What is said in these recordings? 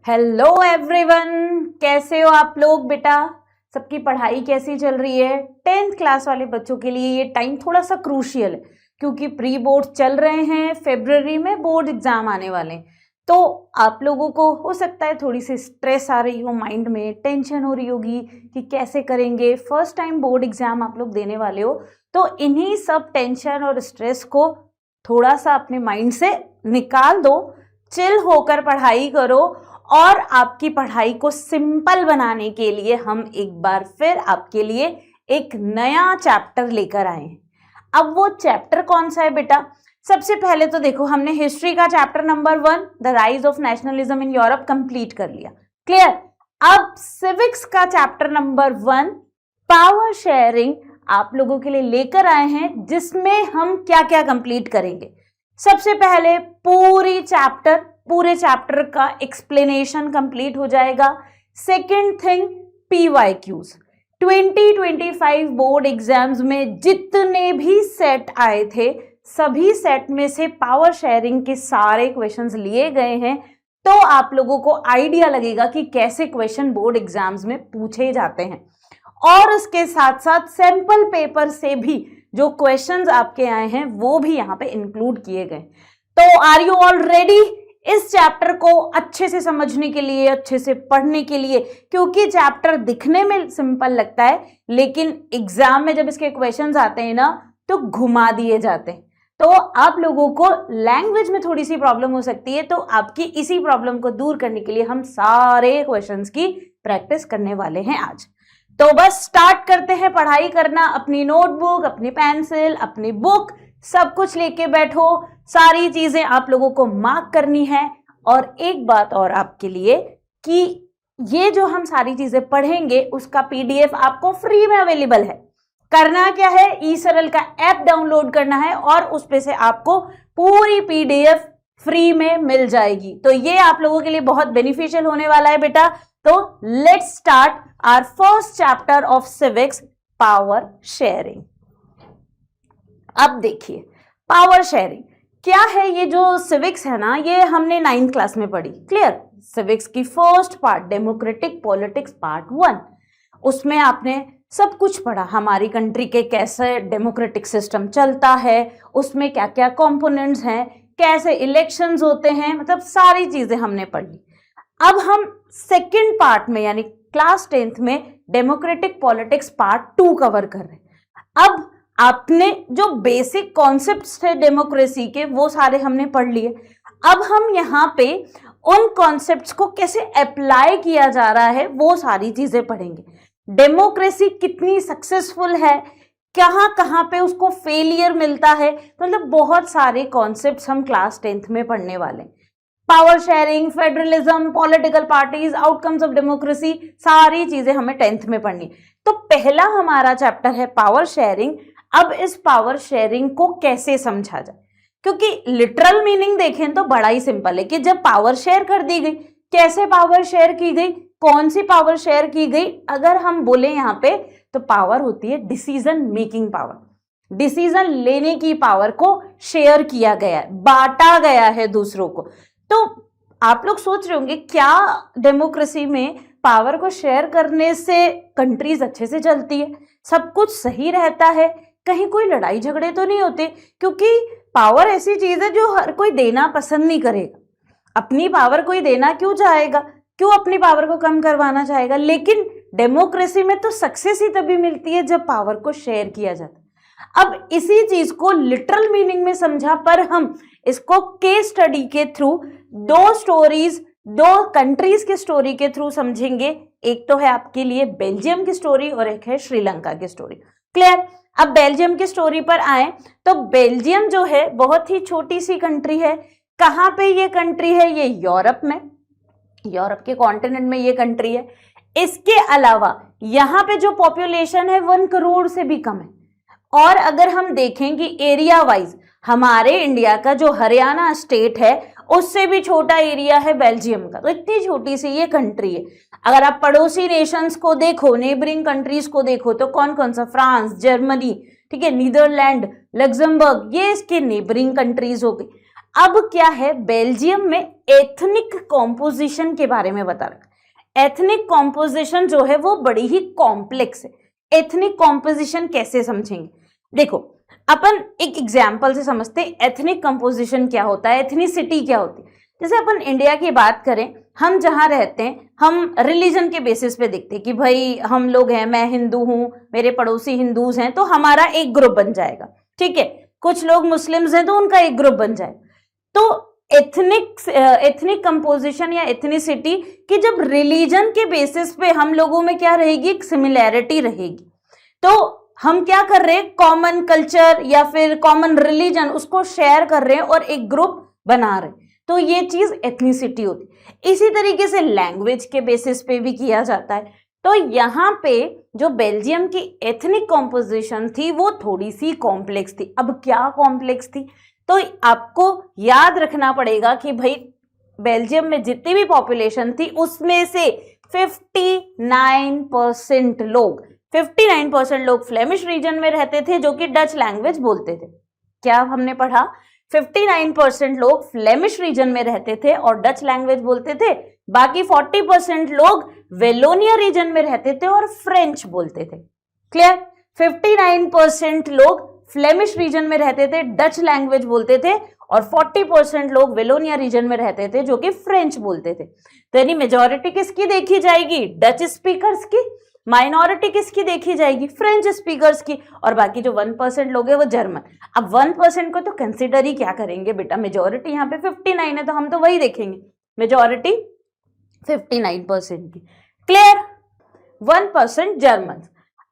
Hello everyone, कैसे हो आप लोग बेटा? सबकी पढ़ाई कैसी चल रही है? 10th क्लास वाले बच्चों के लिए ये टाइम थोड़ा सा क्रूशियल है क्योंकि प्री बोर्ड चल रहे हैं, फरवरी में बोर्ड एग्जाम आने वाले हैं। तो आप लोगों को हो सकता है थोड़ी सी स्ट्रेस आ रही हो, माइंड में टेंशन हो रही होगी कि कैसे करेंगे, फर्स्ट टाइम बोर्ड एग्जाम आप लोग देने वाले हो। तो इन्हीं सब टेंशन और स्ट्रेस को थोड़ा सा अपने माइंड से निकाल दो, चिल होकर पढ़ाई करो और आपकी पढ़ाई को सिंपल बनाने के लिए हम एक बार फिर आपके लिए एक नया चैप्टर लेकर आए हैं। अब वो चैप्टर कौन सा है बेटा? सबसे पहले तो देखो, हमने हिस्ट्री का chapter number 1 the rise of nationalism in Europe complete कर लिया, क्लियर। अब सिविक्स का चैप्टर नंबर 1 पावर शेयरिंग आप लोगों के लिए लेकर आए हैं, जिसमें हम क्या क्या कंप्लीट करेंगे। सबसे पहले पूरे चैप्टर का एक्सप्लेनेशन कंप्लीट हो जाएगा। Second thing, PYQs 2025 board exams में जितने भी सेट आए थे, सभी सेट में से पावर शेयरिंग के सारे क्वेश्चंस लिए गए हैं। तो आप लोगों को आइडिया लगेगा कि कैसे क्वेश्चन बोर्ड एग्जाम्स में पूछे जाते हैं। और उसके साथ साथ सैंपल पेपर से भी जो क्वेश्चंस आपके आए हैं वो भी यहाँ पे इंक्लूड किए गए। तो आर यू ऑल रेडी इस चैप्टर को अच्छे से समझने के लिए, अच्छे से पढ़ने के लिए? क्योंकि चैप्टर दिखने में सिंपल लगता है, लेकिन एग्जाम में जब इसके क्वेश्चंस आते हैं ना तो घुमा दिए जाते हैं। तो आप लोगों को लैंग्वेज में थोड़ी सी प्रॉब्लम हो सकती है, तो आपकी इसी प्रॉब्लम को दूर करने के लिए हम सारे क्वेश्चंस की प्रैक्टिस करने वाले हैं आज। तो बस स्टार्ट करते हैं पढ़ाई करना। अपनी नोटबुक, अपनी पेंसिल, अपनी बुक सब कुछ लेके बैठो। सारी चीजें आप लोगों को मार्क करनी है। और एक बात और आपके लिए कि ये जो हम सारी चीजें पढ़ेंगे उसका PDF आपको फ्री में अवेलेबल है। करना क्या है, ई-सरल का ऐप डाउनलोड करना है और उस पे से आपको पूरी PDF फ्री में मिल जाएगी। तो ये आप लोगों के लिए बहुत बेनिफिशियल होने वाला है बेटा। तो let's start our first chapter of civics, power sharing. अब देखिए, पावर शेयरिंग क्या है? ये जो सिविक्स है ना, ये हमने 9th क्लास में पढ़ी, क्लियर। सिविक्स की first part democratic politics part 1, उसमें आपने सब कुछ पढ़ा। हमारी कंट्री के कैसे डेमोक्रेटिक सिस्टम चलता है, उसमें क्या क्या कंपोनेंट्स हैं, कैसे इलेक्शंस होते हैं, मतलब सारी चीजें हमने पढ़ी। अब हम सेकेंड पार्ट में यानी क्लास 10th में डेमोक्रेटिक पॉलिटिक्स पार्ट 2 कवर कर रहे हैं। अब आपने जो बेसिक कॉन्सेप्ट्स थे डेमोक्रेसी के वो सारे हमने पढ़ लिए। अब हम यहाँ पे उन कॉन्सेप्ट्स को कैसे अप्लाई किया जा रहा है वो सारी चीजें पढ़ेंगे। डेमोक्रेसी कितनी सक्सेसफुल है, कहाँ कहाँ पे उसको फेलियर मिलता है, मतलब बहुत सारे कॉन्सेप्ट्स हम क्लास 10th में पढ़ने वाले हैं। Power sharing, federalism, political parties, outcomes of democracy, सारी चीजें हमें 10th में पढ़नी। तो पहला हमारा चैप्टर है पावर शेयरिंग। अब इस पावर शेयरिंग को कैसे समझा जाए, क्योंकि लिटरल मीनिंग देखें तो बड़ा ही सिंपल है कि जब पावर शेयर कर दी गई, कैसे पावर शेयर की गई, कौन सी पावर शेयर की गई। अगर हम बोले यहाँ पे तो पावर होती है डिसीजन मेकिंग पावर। डिसीजन लेने की पावर को शेयर किया गया है, बांटा गया है दूसरों को। तो आप लोग सोच रहे होंगे क्या डेमोक्रेसी में पावर को शेयर करने से कंट्रीज अच्छे से चलती है, सब कुछ सही रहता है, कहीं कोई लड़ाई झगड़े तो नहीं होते? क्योंकि पावर ऐसी चीज है जो हर कोई देना पसंद नहीं करेगा। अपनी पावर कोई देना क्यों चाहेगा, क्यों अपनी पावर को कम करवाना चाहेगा? लेकिन डेमोक्रेसी में तो सक्सेस ही तभी मिलती है जब पावर को शेयर किया जाता है। अब इसी चीज को लिटरल मीनिंग में समझा, पर हम इसको केस स्टडी के थ्रू दो कंट्रीज के स्टोरी के थ्रू समझेंगे। एक तो है आपके लिए बेल्जियम की स्टोरी और एक है श्रीलंका की स्टोरी, क्लियर। अब बेल्जियम की स्टोरी पर आए तो बेल्जियम जो है बहुत ही छोटी सी कंट्री है। कहाँ पे ये कंट्री है? ये यूरोप में, यूरोप के कॉन्टिनेंट में ये कंट्री है। इसके अलावा यहाँ पे जो पॉपुलेशन है 1 करोड़ से भी कम है। और अगर हम देखें कि एरिया वाइज हमारे इंडिया का जो हरियाणा स्टेट है उससे भी छोटा एरिया है बेल्जियम का। तो इतनी छोटी सी ये कंट्री है। अगर आप पड़ोसी नेशंस को देखो, नेबरिंग कंट्रीज को देखो, तो कौन कौन सा? फ्रांस, जर्मनी, ठीक है, नीदरलैंड, लग्जमबर्ग, ये इसके नेबरिंग कंट्रीज हो गई। अब क्या है, बेल्जियम में एथनिक कॉम्पोजिशन के बारे में बता रखा। एथनिक कॉम्पोजिशन जो है वो बड़ी ही कॉम्प्लेक्स है। एथनिक कॉम्पोजिशन कैसे समझेंगे, देखो अपन एक एग्जाम्पल से समझते हैं एथनिक कंपोजिशन क्या होता है, एथनिसिटी क्या होती है। जैसे अपन इंडिया की बात करें, हम जहाँ रहते हैं हम रिलीजन के बेसिस पे देखते हैं कि भाई हम लोग हैं, मैं हिंदू हूँ, मेरे पड़ोसी हिंदूज हैं, तो हमारा एक ग्रुप बन जाएगा, ठीक है। कुछ लोग मुस्लिम्स हैं तो उनका एक ग्रुप बन जाएगा। तो एथनिक कंपोजिशन या एथनिसिटी कि जब रिलीजन के बेसिस पे हम लोगों में क्या रहेगी, एक सिमिलैरिटी रहेगी। तो हम क्या कर रहे हैं, कॉमन कल्चर या फिर कॉमन रिलीजन उसको शेयर कर रहे हैं और एक ग्रुप बना रहे हैं, तो ये चीज एथनिसिटी होती है। इसी तरीके से लैंग्वेज के बेसिस पे भी किया जाता है। तो यहाँ पे जो बेल्जियम की एथनिक कॉम्पोजिशन थी वो थोड़ी सी कॉम्प्लेक्स थी। अब क्या कॉम्प्लेक्स थी, तो आपको याद रखना पड़ेगा कि भाई बेल्जियम में जितनी भी पॉपुलेशन थी उसमें से 59% लोग फ्लेमिश रीजन में रहते थे जो कि डच लैंग्वेज बोलते थे। क्या हमने पढ़ा, 59% लोग फ्लेमिश रीजन में रहते थे और डच लैंग्वेज बोलते थे, बाकी 40% लोग वेलोनिया रीजन में रहते थे और फ्रेंच बोलते थे। क्लियर, 59% लोग फ्लेमिश रीजन में रहते थे, डच लैंग्वेज बोलते थे, और 40% लोग वेलोनिया रीजन में रहते थे जो कि फ्रेंच बोलते थे। तो यानी मेजॉरिटी किसकी देखी जाएगी, डच स्पीकर्स की, माइनॉरिटी किसकी देखी जाएगी, फ्रेंच स्पीकर्स की, और बाकी जो 1% लोग हैं वो जर्मन। अब 1% को तो कंसिडर ही क्या करेंगे बेटा, मेजॉरिटी यहाँ पे 59 है तो हम तो वही देखेंगे, मेजॉरिटी 59% की। Clear, 1% German.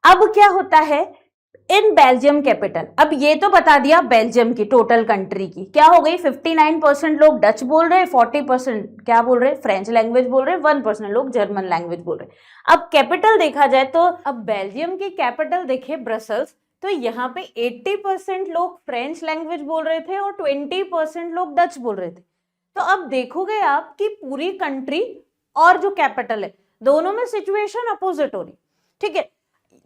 अब क्या होता है इन बेल्जियम कैपिटल, अब ये तो बता दिया बेल्जियम की टोटल कंट्री की क्या हो गई, 59% लोग डच बोल रहे, 40% क्या बोल रहे, फ्रेंच लैंग्वेज बोल रहे, 1% लोग जर्मन लैंग्वेज बोल रहे। अब कैपिटल देखा जाए तो अब बेल्जियम की कैपिटल देखे ब्रसल्स, तो यहाँ पे 80% लोग फ्रेंच लैंग्वेज बोल रहे थे और 20% लोग डच बोल रहे थे। तो अब देखोगे आप कि पूरी कंट्री और जो कैपिटल है दोनों में सिचुएशन अपोजिट हो रही, ठीक है।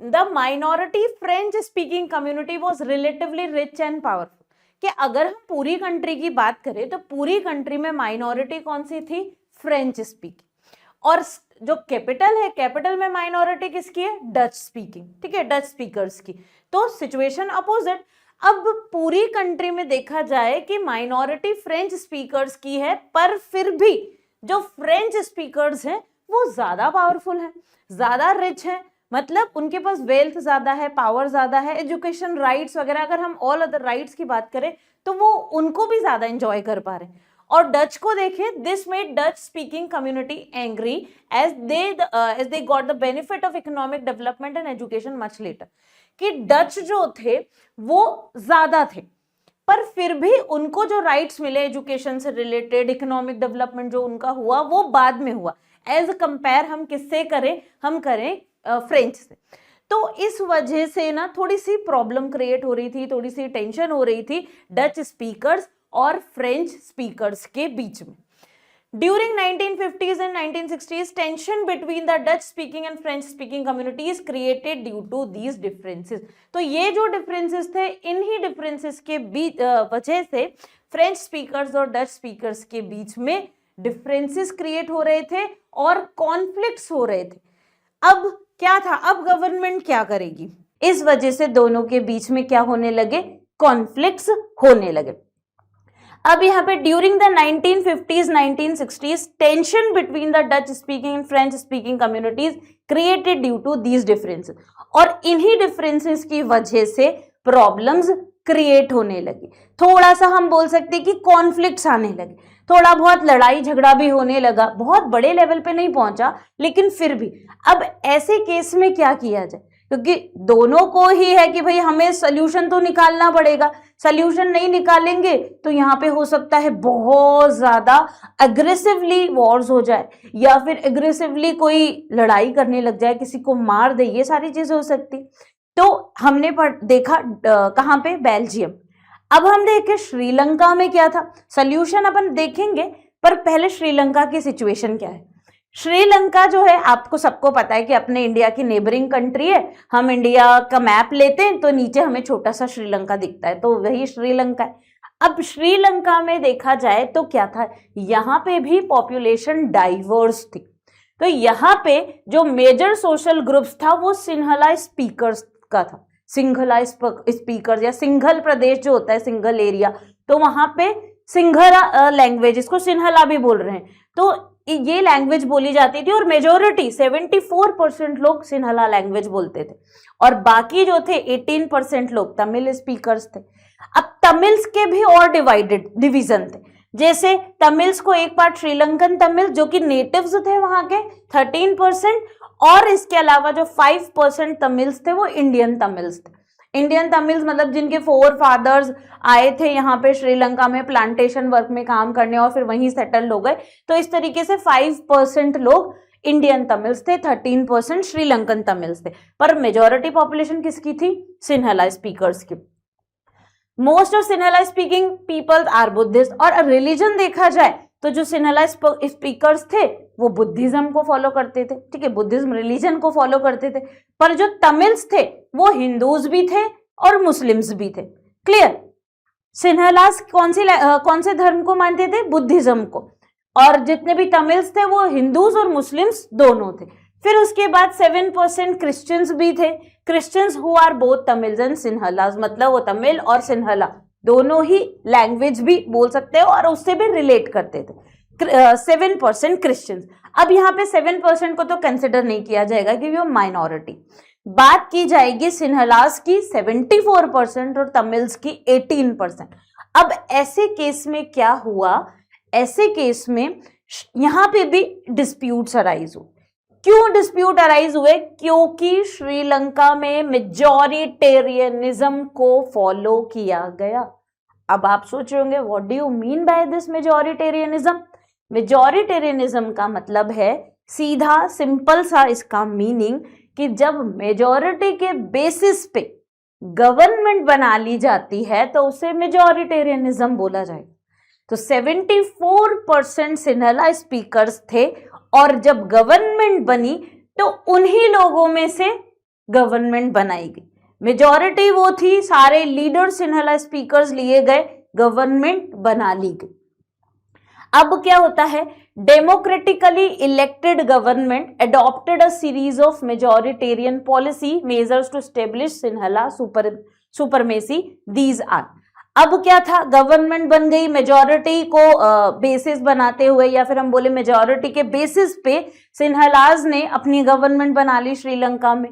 The minority French speaking community was relatively rich and powerful। कि अगर हम पूरी कंट्री की बात करें तो पूरी कंट्री में माइनॉरिटी कौन सी थी, फ्रेंच स्पीकिंग, और जो कैपिटल है कैपिटल में माइनॉरिटी किसकी है, डच स्पीकिंग, ठीक है, डच स्पीकर्स की। तो सिचुएशन अपोजिट। अब पूरी कंट्री में देखा जाए कि माइनॉरिटी फ्रेंच स्पीकर्स की है, पर फिर भी जो फ्रेंच स्पीकर्स हैं वो ज्यादा पावरफुल हैं, ज्यादा रिच हैं, मतलब उनके पास वेल्थ ज्यादा है, पावर ज्यादा है, एजुकेशन राइट्स वगैरह, अगर हम ऑल अदर राइट्स की बात करें तो वो उनको भी ज्यादा एंजॉय कर पा रहे हैं। और डच को देखें, this made Dutch speaking community angry as they got the benefit of economic development and education much later. कि डच जो थे वो ज्यादा थे, पर फिर भी उनको जो राइट्स मिले एजुकेशन से रिलेटेड, इकोनॉमिक डेवलपमेंट जो उनका हुआ वो बाद में हुआ, एज कंपेयर हम किससे करें, हम करें फ्रेंच से। तो इस वजह से ना थोड़ी सी प्रॉब्लम क्रिएट हो रही थी, थोड़ी सी टेंशन हो रही थी डच स्पीकर्स और फ्रेंच स्पीकर्स के बीच में। During 1950s and 1960s, tension between the Dutch speaking and French speaking communities created due to these differences। तो ये जो differences थे, इन्हीं differences के बीच वजह से फ्रेंच स्पीकर्स और डच स्पीकर्स के बीच में differences क्रिएट हो रहे थे और कॉन्फ्लिक्ट्स हो रहे थे। अब क्या था, अब गवर्नमेंट क्या करेगी, इस वजह से दोनों के बीच में क्या होने लगे, कॉन्फ्लिक्ट्स होने लगे। अब यहाँ पे during the 1950s 1960s tension between the Dutch speaking and French speaking communities created due to these differences, और इन्हीं डिफरेंसेस की वजह से प्रॉब्लम्स क्रिएट होने लगी। थोड़ा सा हम बोल सकते हैं कि कॉन्फ्लिक्ट्स आने लगे, थोड़ा बहुत लड़ाई झगड़ा भी होने लगा, बहुत बड़े लेवल पे नहीं पहुंचा लेकिन फिर भी। अब ऐसे केस में क्या किया जाए, क्योंकि दोनों को ही है कि भाई हमें सोल्यूशन तो निकालना पड़ेगा, सोल्यूशन नहीं निकालेंगे तो यहाँ पे हो सकता है बहुत ज्यादा अग्रेसिवली वॉर्स हो जाए या फिर अग्रेसिवली कोई लड़ाई करने लग जाए, किसी को मार दे, ये सारी चीजें हो सकती। तो हमने देखा कहाँ पे, बेल्जियम। अब हम देखें श्रीलंका में क्या था, सोल्यूशन अपन देखेंगे, पर पहले श्रीलंका की सिचुएशन क्या है। श्रीलंका जो है आपको सबको पता है कि अपने इंडिया की नेबरिंग कंट्री है। हम इंडिया का मैप लेते हैं तो नीचे हमें छोटा सा श्रीलंका दिखता है, तो वही श्रीलंका है। अब श्रीलंका में देखा जाए तो क्या था, यहाँ पे भी पॉपुलेशन डाइवर्स थी। तो यहाँ पे जो मेजर सोशल ग्रुप्स था वो सिंहला स्पीकर्स का था, सिंघला स्पीकर्स या सिंघल प्रदेश जो होता है, सिंघल एरिया, तो वहां पे सिंघला लैंग्वेज, इसको सिंहला भी बोल रहे हैं, तो ये लैंग्वेज बोली जाती थी और मेजोरिटी 74% लोग सिंहला लैंग्वेज बोलते थे और बाकी जो थे 18% लोग तमिल स्पीकर्स थे। अब तमिल्स के भी और डिवीजन थे, जैसे तमिल्स को एक पार्ट श्रीलंकन तमिल जो कि नेटिव्स थे वहां के 13%, और इसके अलावा जो 5% तमिल्स थे वो इंडियन तमिल्स थे। इंडियन तमिल्स मतलब जिनके फोर फादर्स आए थे यहाँ पे श्रीलंका में प्लांटेशन वर्क में काम करने और फिर वहीं सेटल हो गए, तो इस तरीके से 5% लोग इंडियन तमिल्स थे, 13% श्रीलंकन तमिल्स थे, पर मेजॉरिटी पॉपुलेशन किसकी थी, सिंहला स्पीकर्स की। Most of Sinhala speaking peoples are Buddhist, और रिलीजन देखा जाए तो जो सिंहला स्पीकर्स थे वो बुद्धिज्म को फॉलो करते थे, ठीक है, बुद्धिज्म रिलीजन को फॉलो करते थे, पर जो तमिल्स थे वो हिंदूज भी थे और मुस्लिम्स भी थे। क्लियर? सिंहलास कौन से धर्म को मानते थे, बुद्धिज्म को, और जितने भी तमिल्स थे वो हिंदूज और मुस्लिम्स दोनों थे। फिर उसके बाद 7% क्रिश्चियंस भी थे, Christians who are both Tamils and Sinhalas, मतलब वो तमिल और सिंहला दोनों ही लैंग्वेज भी बोल सकते हैं और उससे भी रिलेट करते थे। 7% क्रिश्चियंस। अब यहाँ पे 7% को तो कंसिडर नहीं किया जाएगा क्योंकि वो माइनॉरिटी। बात की जाएगी सिंहलास की 74% और तमिल्स की 18%। अब ऐसे केस में क्या हुआ, ऐसे केस में यहाँ पे भी डिस्प्यूट्स अराइज हुए। क्यों डिस्प्यूट अराइज हुए? क्योंकि श्रीलंका में मेजॉरिटेरियनिज्म को फॉलो किया गया। अब आप सोच रहे होंगे what do you mean by this majoritarianism? Majoritarianism का मतलब है सीधा सिंपल सा इसका मीनिंग कि जब मेजॉरिटी के बेसिस पे गवर्नमेंट बना ली जाती है तो उसे मेजॉरिटेरियनिज्म बोला जाएगा। तो 74% सिंहला स्पीकर्स थे और जब गवर्नमेंट बनी तो उन्हीं लोगों में से गवर्नमेंट बनाई गई। मेजॉरिटी वो थी, सारे लीडर सिंहला स्पीकर्स लिए गए, गवर्नमेंट बना ली गई। अब क्या होता है, democratically elected government adopted a series of majoritarian policy measures to establish Sinhala supremacy. These are, अब क्या था, गवर्नमेंट बन गई मेजॉरिटी को बेसिस बनाते हुए, या फिर हम बोले मेजॉरिटी के बेसिस पे सिंहलाज ने अपनी गवर्नमेंट बना ली श्रीलंका में।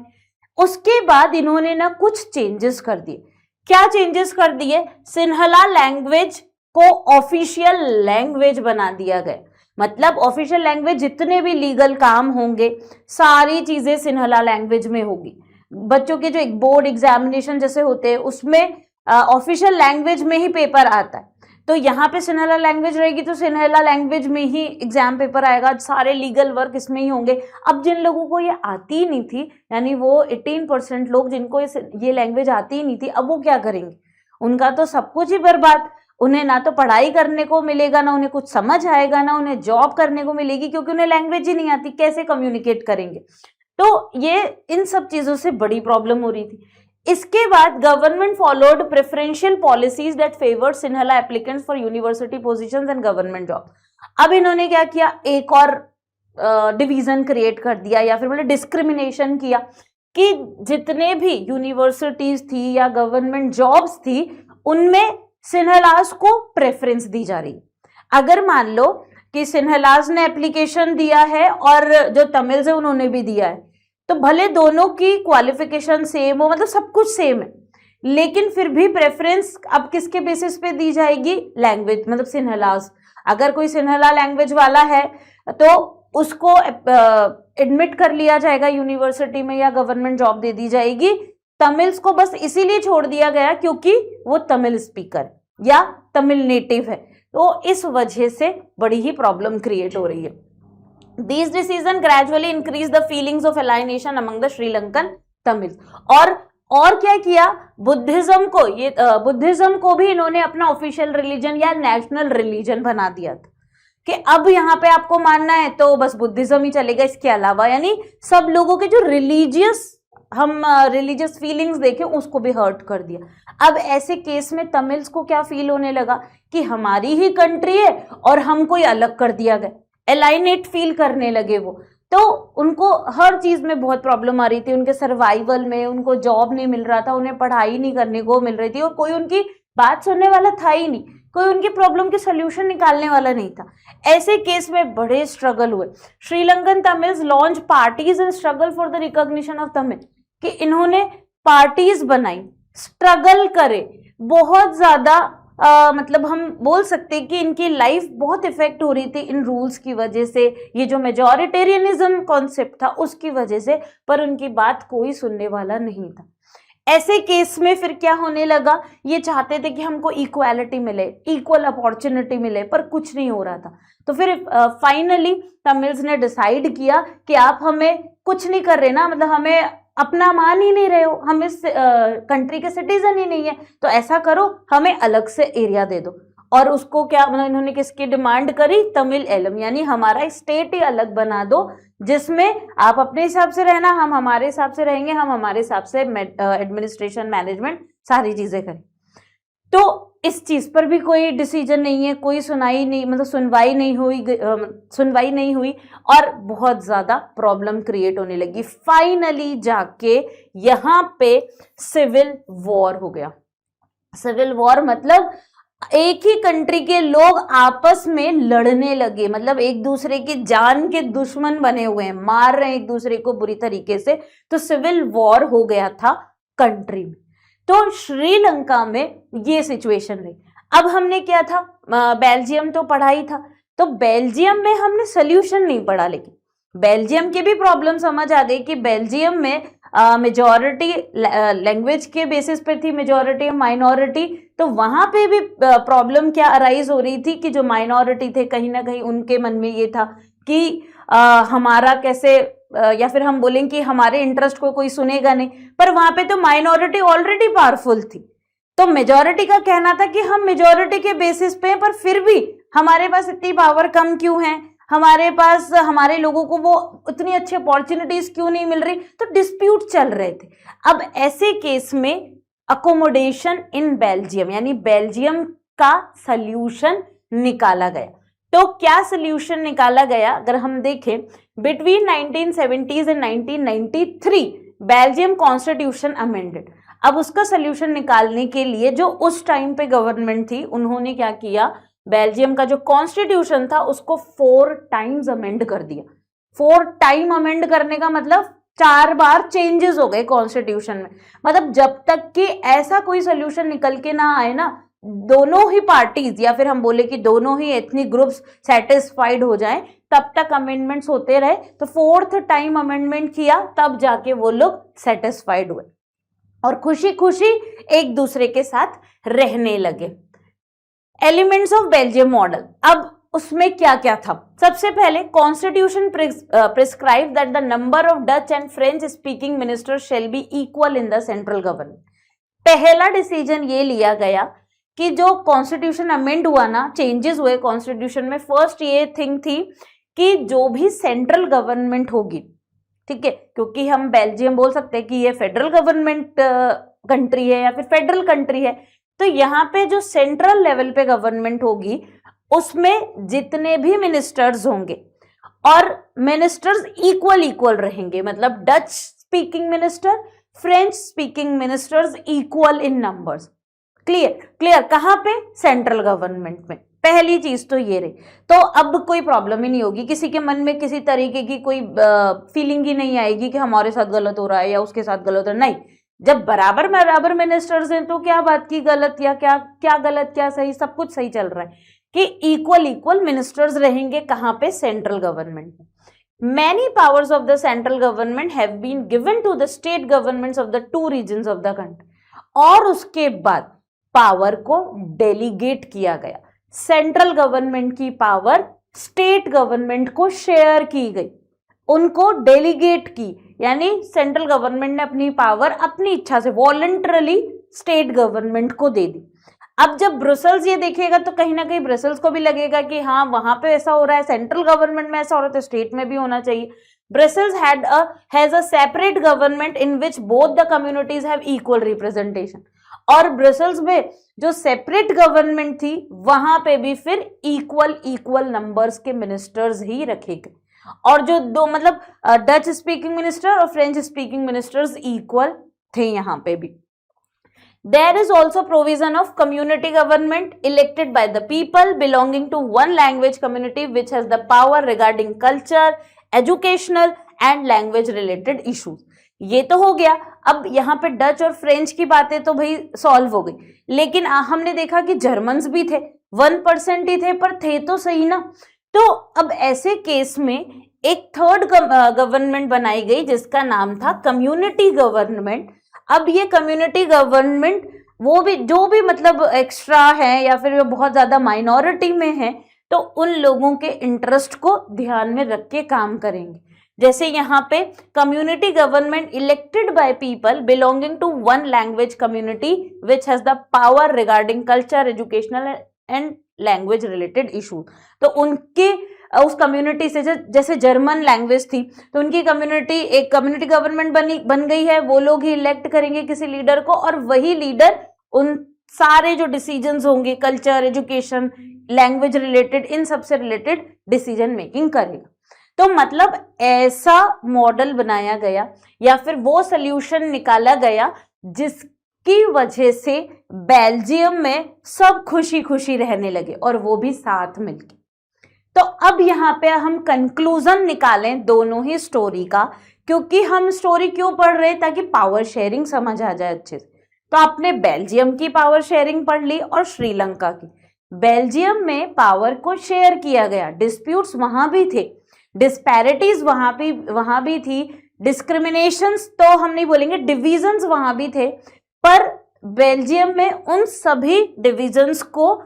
उसके बाद इन्होंने ना कुछ चेंजेस कर दिए। क्या चेंजेस कर दिए? सिंहला लैंग्वेज को ऑफिशियल लैंग्वेज बना दिया गया, मतलब ऑफिशियल लैंग्वेज जितने भी लीगल काम होंगे सारी चीजें सिंहला लैंग्वेज में होगी। बच्चों के जो एक बोर्ड एग्जामिनेशन जैसे होते हैं उसमें ऑफिशियल लैंग्वेज में ही पेपर आता है, तो यहाँ पे सिंहला लैंग्वेज रहेगी तो सिंहला लैंग्वेज में ही एग्जाम पेपर आएगा, सारे लीगल वर्क इसमें ही होंगे। अब जिन लोगों को ये आती ही नहीं थी, यानी वो 18% लोग जिनको ये लैंग्वेज आती ही नहीं थी, अब वो क्या करेंगे? उनका तो सब कुछ ही बर्बाद। उन्हें ना तो पढ़ाई करने को मिलेगा, ना उन्हें कुछ समझ आएगा, ना उन्हें जॉब करने को मिलेगी, क्योंकि उन्हें लैंग्वेज ही नहीं आती, कैसे कम्युनिकेट करेंगे? तो ये इन सब चीजों से बड़ी प्रॉब्लम हो रही थी। इसके बाद government followed preferential policies that favoured Sinhala applicants for university positions and government job. अब इन्होंने क्या किया, एक और डिवीजन क्रिएट कर दिया, या फिर बोले डिस्क्रिमिनेशन किया कि जितने भी यूनिवर्सिटीज थी या गवर्नमेंट जॉब्स थी उनमें सिंहलाज को प्रेफरेंस दी जा रही। अगर मान लो कि सिंहलाज ने एप्लीकेशन दिया है और जो तमिल्स है उन्होंने भी दिया है, तो भले दोनों की क्वालिफिकेशन सेम हो, मतलब सब कुछ सेम है, लेकिन फिर भी प्रेफरेंस अब किसके बेसिस पे दी जाएगी? लैंग्वेज, मतलब सिंहलाज। अगर कोई सिंहला लैंग्वेज वाला है तो उसको एडमिट कर लिया जाएगा यूनिवर्सिटी में या गवर्नमेंट जॉब दे दी जाएगी। तमिल्स को बस इसीलिए छोड़ दिया गया क्योंकि वो तमिल स्पीकर या तमिल नेटिव है, तो इस वजह से बड़ी ही प्रॉब्लम क्रिएट हो रही है। These decisions gradually increase the feelings of alienation among the Sri Lankan Tamils। और क्या किया, बुद्धिज्म को भी इन्होंने अपना ऑफिशियल रिलीजन या नेशनल रिलीजन बना दिया था कि अब यहाँ पे आपको मानना है तो बस बुद्धिज्म ही चलेगा, इसके अलावा यानी सब लोगों के जो रिलीजियस हम रिलीजियस फीलिंग्स देखें उसको भी हर्ट कर दिया। अब ऐसे केस में तमिल्स को क्या फील होने लगा कि हमारी ही कंट्री है और हम कोई अलग कर दिया गया, एलाइनेट फील करने लगे वो। तो उनको हर चीज में बहुत प्रॉब्लम आ रही थी, उनके सर्वाइवल में, उनको जॉब नहीं मिल रहा था, उन्हें पढ़ाई नहीं करने को मिल रही थी और कोई उनकी बात सुनने वाला था ही नहीं, कोई उनकी प्रॉब्लम के सोल्यूशन निकालने वाला नहीं था। ऐसे केस में बड़े स्ट्रगल हुए। Sri Lankan Tamils launch parties and struggle for the recognition of Tamil, कि इन्होंने पार्टीज बनाई, स्ट्रगल करे, बहुत ज्यादा मतलब हम बोल सकते हैं कि इनकी लाइफ बहुत इफेक्ट हो रही थी इन रूल्स की वजह से, ये जो मेजॉरिटेरियनिज्म कॉन्सेप्ट था उसकी वजह से, पर उनकी बात कोई सुनने वाला नहीं था। ऐसे केस में फिर क्या होने लगा, ये चाहते थे कि हमको इक्वालिटी मिले, इक्वल अपॉर्चुनिटी मिले, पर कुछ नहीं हो रहा था। तो फिर फाइनली तमिल्स ने डिसाइड किया कि आप हमें कुछ नहीं कर रहे ना, मतलब हमें अपना मान ही नहीं रहे हो, हम इस कंट्री के सिटीजन ही नहीं है, तो ऐसा करो हमें अलग से एरिया दे दो। और उसको क्या मतलब इन्होंने किसकी डिमांड करी, तमिल एलम, यानी हमारा स्टेट ही अलग बना दो जिसमें आप अपने हिसाब से रहना, हम हमारे हिसाब से रहेंगे, हम हमारे हिसाब से एडमिनिस्ट्रेशन मैनेजमेंट सारी चीजें करें। तो इस चीज पर भी कोई डिसीजन नहीं है, कोई सुनवाई नहीं हुई और बहुत ज्यादा प्रॉब्लम क्रिएट होने लगी। फाइनली जाके यहाँ पे सिविल वॉर हो गया। सिविल वॉर मतलब एक ही कंट्री के लोग आपस में लड़ने लगे, मतलब एक दूसरे की जान के दुश्मन बने हुए हैं, मार रहे हैं एक दूसरे को बुरी तरीके से। तो सिविल वॉर हो गया था कंट्री में। तो श्रीलंका में ये सिचुएशन रही। अब हमने क्या था, बेल्जियम तो पढ़ा ही था, तो बेल्जियम में हमने सोल्यूशन नहीं पढ़ा, लेकिन बेल्जियम की भी प्रॉब्लम समझ आ गई कि बेल्जियम में मेजॉरिटी लैंग्वेज के बेसिस पे थी, मेजॉरिटी माइनॉरिटी। तो वहां पे भी प्रॉब्लम क्या अराइज हो रही थी कि जो माइनॉरिटी थे कहीं ना कहीं उनके मन में ये था कि हमारा कैसे या फिर हम बोलें कि हमारे इंटरेस्ट को कोई सुनेगा नहीं, पर वहां पे तो माइनॉरिटी ऑलरेडी पावरफुल थी। तो मेजॉरिटी का कहना था कि हम मेजॉरिटी के बेसिस पे, पर फिर भी हमारे पास इतनी पावर कम क्यों है, हमारे पास हमारे लोगों को वो उतनी अच्छी अपॉर्चुनिटीज क्यों नहीं मिल रही। तो डिस्प्यूट चल रहे थे। अब ऐसे केस में अकोमोडेशन इन बेल्जियम, यानी बेल्जियम का सल्यूशन निकाला गया। तो क्या सल्यूशन निकाला गया, अगर हम देखें between 1970s and 1993 Belgium constitution amended. अब उसका सल्यूशन निकालने के लिए जो उस टाइम पे गवर्नमेंट थी उन्होंने क्या किया, बेल्जियम का जो कॉन्स्टिट्यूशन था उसको 4 टाइम्स अमेंड कर दिया। 4 टाइम अमेंड करने का मतलब 4 बार चेंजेस हो गए कॉन्स्टिट्यूशन में। मतलब जब तक कि ऐसा कोई सोल्यूशन निकल के ना आए ना, दोनों ही पार्टीज या फिर हम बोले कि दोनों ही एथनिक ग्रुप्स सेटिस्फाइड हो जाएं, तब तक अमेंडमेंट्स होते रहे। तो 4th टाइम अमेंडमेंट किया, तब जाके वो लोग सेटिस्फाइड हुए और खुशी खुशी एक दूसरे के साथ रहने लगे। एलिमेंट्स ऑफ बेल्जियम मॉडल, अब उसमें क्या क्या था। सबसे पहले constitution prescribe that the number of Dutch and French speaking minister shall be equal in the central government. पहला डिसीजन ये लिया गया कि जो कॉन्स्टिट्यूशन अमेंड हुआ ना, चेंजेस हुए कॉन्स्टिट्यूशन में, फर्स्ट ये थिंग थी कि जो भी सेंट्रल गवर्नमेंट होगी, ठीक है, क्योंकि हम बेल्जियम बोल सकते हैं कि ये फेडरल गवर्नमेंट कंट्री है या फिर फेडरल कंट्री है, तो यहाँ पे जो सेंट्रल लेवल पे गवर्नमेंट होगी उसमें जितने भी मिनिस्टर्स होंगे और मिनिस्टर्स इक्वल रहेंगे, मतलब Dutch speaking minister, French speaking ministers equal in numbers. Clear कहाँ पे, सेंट्रल गवर्नमेंट में। पहली चीज तो ये रही। तो अब कोई प्रॉब्लम ही नहीं होगी, किसी के मन में किसी तरीके की कोई फीलिंग ही नहीं आएगी कि हमारे साथ गलत हो रहा है या उसके साथ गलत हो रहा है। नहीं, जब बराबर मिनिस्टर्स हैं तो क्या बात की गलत या क्या गलत क्या सही, सब कुछ सही चल रहा है कि इक्वल मिनिस्टर्स रहेंगे। कहाँ पे, सेंट्रल गवर्नमेंट में। Many powers of the central government have been given to the state governments of the 2 regions of the country. और उसके बाद पावर को डेलीगेट किया गया। सेंट्रल गवर्नमेंट की पावर स्टेट गवर्नमेंट को शेयर की गई, उनको डेलीगेट की, यानी सेंट्रल गवर्नमेंट ने अपनी पावर अपनी इच्छा से वॉलंटरली स्टेट गवर्नमेंट को दे दी। अब जब ब्रुसेल्स ये देखेगा तो कहीं ना कहीं ब्रुसेल्स को भी लगेगा कि हाँ वहां पे ऐसा हो रहा है, सेंट्रल गवर्नमेंट में ऐसा हो रहा है, तो स्टेट में भी होना चाहिए। Brussels has a separate government in which both the communities have equal representation. और ब्रसेल्स में जो सेपरेट गवर्नमेंट थी वहां पे भी फिर इक्वल नंबर्स के मिनिस्टर्स ही रखे गए, और जो दो मतलब डच स्पीकिंग मिनिस्टर और फ्रेंच स्पीकिंग मिनिस्टर्स इक्वल थे यहाँ पे भी। There is also provision of community government elected by the people belonging to one language community which has the power regarding culture, educational and language related issues। ये तो हो गया। अब यहाँ पे डच और फ्रेंच की बातें तो भाई सॉल्व हो गई, लेकिन हमने देखा कि जर्मन्स भी थे, 1% ही थे पर थे तो सही ना। तो अब ऐसे केस में एक थर्ड गवर्नमेंट बनाई गई जिसका नाम था कम्युनिटी गवर्नमेंट। अब ये कम्युनिटी गवर्नमेंट वो भी जो भी मतलब एक्स्ट्रा है या फिर वो बहुत ज्यादा माइनॉरिटी में है, तो उन लोगों के इंटरेस्ट को ध्यान में रख के काम करेंगे। जैसे यहाँ पे community government elected by people belonging to one language community which has the power regarding culture, educational and language related issue. तो उनके उस कम्युनिटी से जैसे जर्मन लैंग्वेज थी तो उनकी कम्युनिटी एक कम्युनिटी गवर्नमेंट बन गई है, वो लोग ही इलेक्ट करेंगे किसी लीडर को, और वही लीडर उन सारे जो डिसीजंस होंगे कल्चर, एजुकेशन, लैंग्वेज रिलेटेड, इन सब से रिलेटेड डिसीजन मेकिंग करेगा। तो मतलब ऐसा मॉडल बनाया गया या फिर वो सोल्यूशन निकाला गया जिसकी वजह से बेल्जियम में सब खुशी खुशी रहने लगे, और वो भी साथ मिलके। तो अब यहाँ पे हम कंक्लूजन निकालें दोनों ही स्टोरी का, क्योंकि हम स्टोरी क्यों पढ़ रहे हैं, ताकि पावर शेयरिंग समझ आ जाए अच्छे से। तो आपने बेल्जियम की पावर शेयरिंग पढ़ ली और श्रीलंका की। बेल्जियम में पावर को शेयर किया गया, डिस्प्यूट्स वहां भी थे, डिस्पैरिटीज वहां भी थी, डिस्क्रिमिनेशंस तो हम नहीं बोलेंगे, डिविजन्स वहां भी थे, पर बेल्जियम में उन सभी डिविजन्स को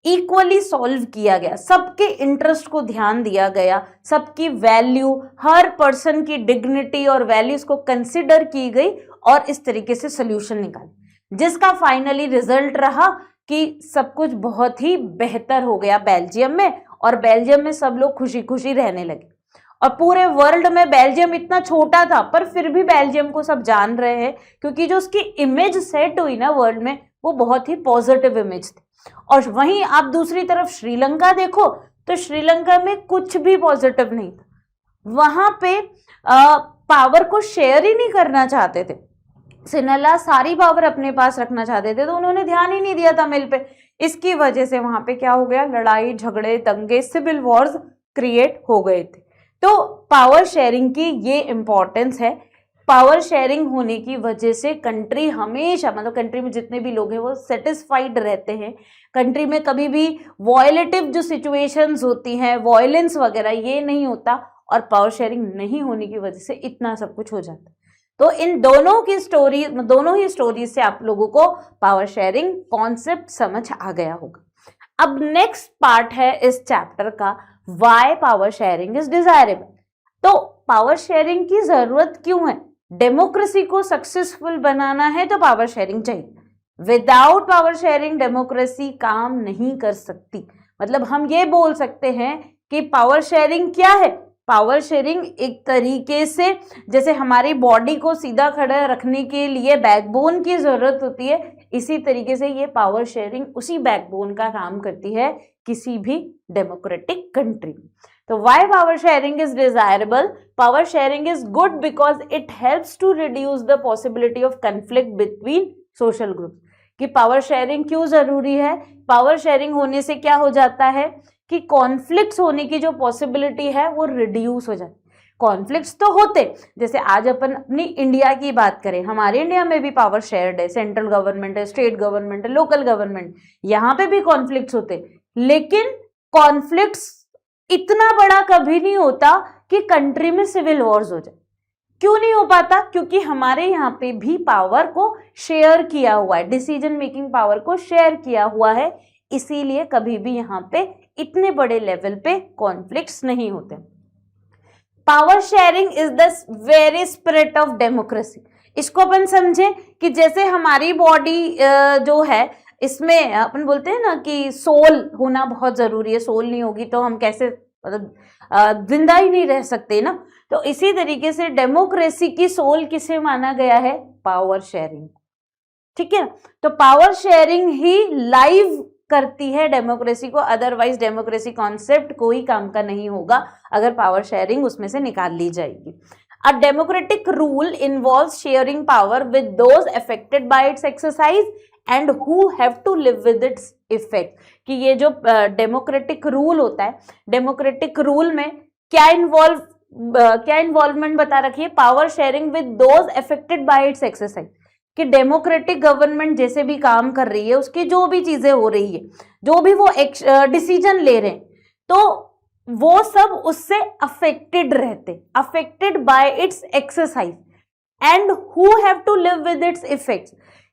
इक्वली सॉल्व किया गया, सबके इंटरेस्ट को ध्यान दिया गया, सबकी वैल्यू, हर पर्सन की डिग्निटी और वैल्यूज को कंसिडर की गई, और इस तरीके से सोल्यूशन निकाला, जिसका फाइनली रिजल्ट रहा कि सब कुछ बहुत ही बेहतर हो गया बेल्जियम में, और बेल्जियम में सब लोग खुशी खुशी रहने लगे। और पूरे वर्ल्ड में बेल्जियम इतना छोटा था पर फिर भी बेल्जियम को सब जान रहे हैं, क्योंकि जो उसकी इमेज सेट हुई ना वर्ल्ड में, वो बहुत ही पॉजिटिव इमेज थी। और वहीं आप दूसरी तरफ श्रीलंका देखो तो श्रीलंका में कुछ भी पॉजिटिव नहीं था, वहां पे पावर को शेयर ही नहीं करना चाहते थे। सिनेला सारी पावर अपने पास रखना चाहते थे, तो उन्होंने ध्यान ही नहीं दिया तमिल पे। इसकी वजह से वहां पे क्या हो गया, लड़ाई झगड़े, दंगे, सिविल वॉर्स क्रिएट हो गए थे। तो पावर शेयरिंग की ये इंपॉर्टेंस है। पावर शेयरिंग होने की वजह से कंट्री हमेशा, मतलब कंट्री में जितने भी लोग हैं वो सेटिस्फाइड रहते हैं। कंट्री में कभी भी वॉयलेटिव जो सिचुएशंस होती हैं, वॉयलेंस वगैरह, ये नहीं होता, और पावर शेयरिंग नहीं होने की वजह से इतना सब कुछ हो जाता है। तो इन दोनों ही स्टोरी से आप लोगों को पावर शेयरिंग कॉन्सेप्ट समझ आ गया होगा। अब नेक्स्ट पार्ट है इस चैप्टर का, why power sharing is desirable. तो पावर शेयरिंग की जरूरत क्यों है? डेमोक्रेसी को सक्सेसफुल बनाना है तो पावर शेयरिंग चाहिए। विदाउट पावर शेयरिंग डेमोक्रेसी काम नहीं कर सकती। मतलब हम ये बोल सकते हैं कि पावर शेयरिंग क्या है? पावर शेयरिंग एक तरीके से जैसे हमारी बॉडी को सीधा खड़ा रखने के लिए बैकबोन की जरूरत होती है, इसी तरीके से ये पावर शेयरिंग उसी बैकबोन का काम करती है किसी भी डेमोक्रेटिक कंट्री। तो why power sharing is desirable? Power sharing is good because it helps to reduce the possibility of conflict between social groups. कि पावर शेयरिंग क्यों जरूरी है? पावर शेयरिंग होने से क्या हो जाता है कि कॉन्फ्लिक्ट्स होने की जो पॉसिबिलिटी है वो रिड्यूस हो जाती। कॉन्फ्लिक्ट्स तो होते, जैसे आज अपन अपनी इंडिया की बात करें, हमारे इंडिया में भी पावर शेयर्ड है, सेंट्रल गवर्नमेंट है, स्टेट गवर्नमेंट है, लोकल गवर्नमेंट, यहाँ पे भी कॉन्फ्लिक्ट्स होते, लेकिन कॉन्फ्लिक्ट्स इतना बड़ा कभी नहीं होता कि कंट्री में सिविल वॉर्स हो जाए। क्यों नहीं हो पाता? क्योंकि हमारे यहाँ पे भी पावर को शेयर किया हुआ है, डिसीजन मेकिंग पावर को शेयर किया हुआ है, इसीलिए कभी भी यहाँ पे इतने बड़े लेवल पे कॉन्फ्लिक्ट्स नहीं होते। Power sharing is the very spirit of democracy. इसको अपन समझे कि जैसे हमारी बॉडी जो है इसमें अपन बोलते हैं ना कि सोल होना बहुत जरूरी है, सोल नहीं होगी तो हम कैसे मतलब जिंदा ही नहीं रह सकते ना। तो इसी तरीके से डेमोक्रेसी की सोल किसे माना गया है, पावर शेयरिंग, ठीक है। तो पावर शेयरिंग ही लाइव करती है डेमोक्रेसी को, अदरवाइज डेमोक्रेसी कॉन्सेप्ट कोई काम का नहीं होगा अगर पावर शेयरिंग उसमें से निकाल ली जाएगी। A democratic rule involves sharing power with those affected by its exercise and who have to live with its effect। कि ये जो डेमोक्रेटिक रूल होता है, डेमोक्रेटिक रूल में क्या इन्वॉल्वमेंट बता रखी है, power sharing with those affected by its exercise. कि डेमोक्रेटिक गवर्नमेंट जैसे भी काम कर रही है, उसकी जो भी चीजें हो रही है, जो भी वो डिसीजन ले रहे हैं, तो वो सब उससे अफेक्टेड रहते, affected by its exercise and who have to live with its effects.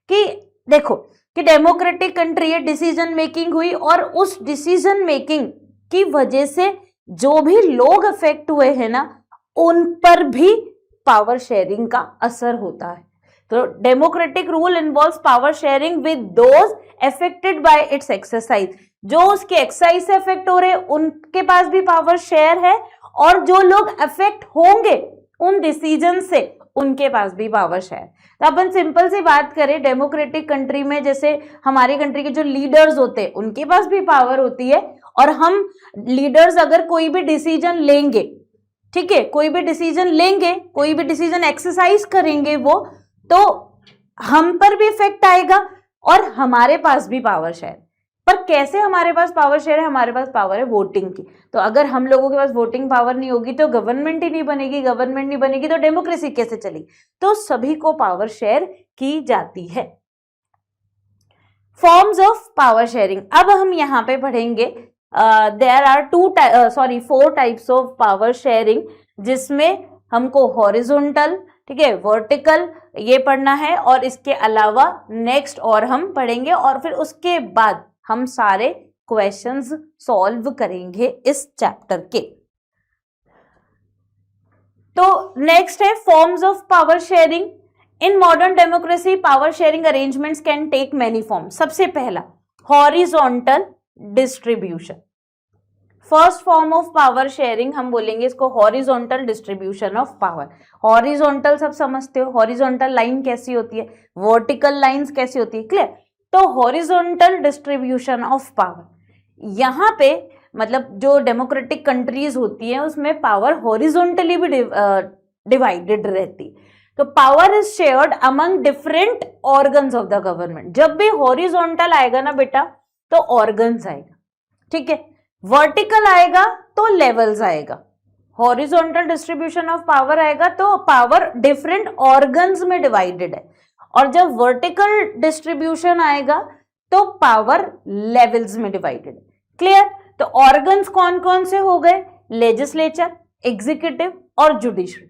कि देखो कि डेमोक्रेटिक कंट्री है, डिसीजन मेकिंग हुई और उस डिसीजन मेकिंग की वजह से जो भी लोग अफेक्ट हुए हैं ना, उन पर भी पावर शेयरिंग का असर होता है। तो democratic rule involves power sharing with those affected by its exercise. जो उसके एक्सरसाइज से अफेक्ट हो रहे उनके पास भी पावर शेयर है, और जो लोग अफेक्ट होंगे उन डिसीजन से उनके पास भी पावर शेयर। तो अपन सिंपल सी बात करें, डेमोक्रेटिक कंट्री में जैसे हमारी कंट्री के जो लीडर्स होते हैं उनके पास भी पावर होती है, और हम लीडर्स अगर कोई भी डिसीजन लेंगे, ठीक है, कोई भी डिसीजन लेंगे, कोई भी डिसीजन एक्सरसाइज करेंगे वो, तो हम पर भी इफेक्ट आएगा और हमारे पास भी पावर शेयर। पर कैसे हमारे पास पावर शेयर है, हमारे पास पावर है वोटिंग की। तो अगर हम लोगों के पास वोटिंग पावर नहीं होगी तो गवर्नमेंट ही नहीं बनेगी, गवर्नमेंट नहीं बनेगी तो डेमोक्रेसी कैसे चलेगी। तो सभी को पावर शेयर की जाती है। फॉर्म्स ऑफ पावर शेयरिंग, अब हम यहाँ पे पढ़ेंगे there are 4 types of power sharing, जिसमें हमको हॉरिजॉन्टल, ठीक है, वर्टिकल ये पढ़ना है, और इसके अलावा नेक्स्ट और हम पढ़ेंगे, और फिर उसके बाद हम सारे क्वेश्चंस सॉल्व करेंगे इस चैप्टर के। तो नेक्स्ट है forms of power sharing. In modern democracy power sharing arrangements can take many form. सबसे पहला horizontal distribution, first form of power sharing हम बोलेंगे इसको horizontal distribution of power. Horizontal सब समझते हो, हॉरिजॉन्टल लाइन कैसी होती है, वर्टिकल लाइंस कैसी होती है, क्लियर। तो हॉरिजॉन्टल डिस्ट्रीब्यूशन ऑफ पावर, यहाँ पे मतलब जो डेमोक्रेटिक कंट्रीज होती है उसमें पावर हॉरिजॉन्टली भी डिवाइडेड रहती। तो power is shared among different organs of the government. जब भी हॉरिजॉन्टल आएगा ना बेटा तो ऑर्गन्स आएगा, ठीक है, वर्टिकल आएगा तो लेवल्स आएगा। हॉरिजॉन्टल डिस्ट्रीब्यूशन ऑफ पावर आएगा तो पावर डिफरेंट ऑर्गन्स में डिवाइडेड है, और जब वर्टिकल डिस्ट्रीब्यूशन आएगा तो पावर लेवल्स में डिवाइडेड है, क्लियर। तो ऑर्गन्स कौन कौन से हो गए, लेजिस्लेचर, एग्जीक्यूटिव और जुडिशरी।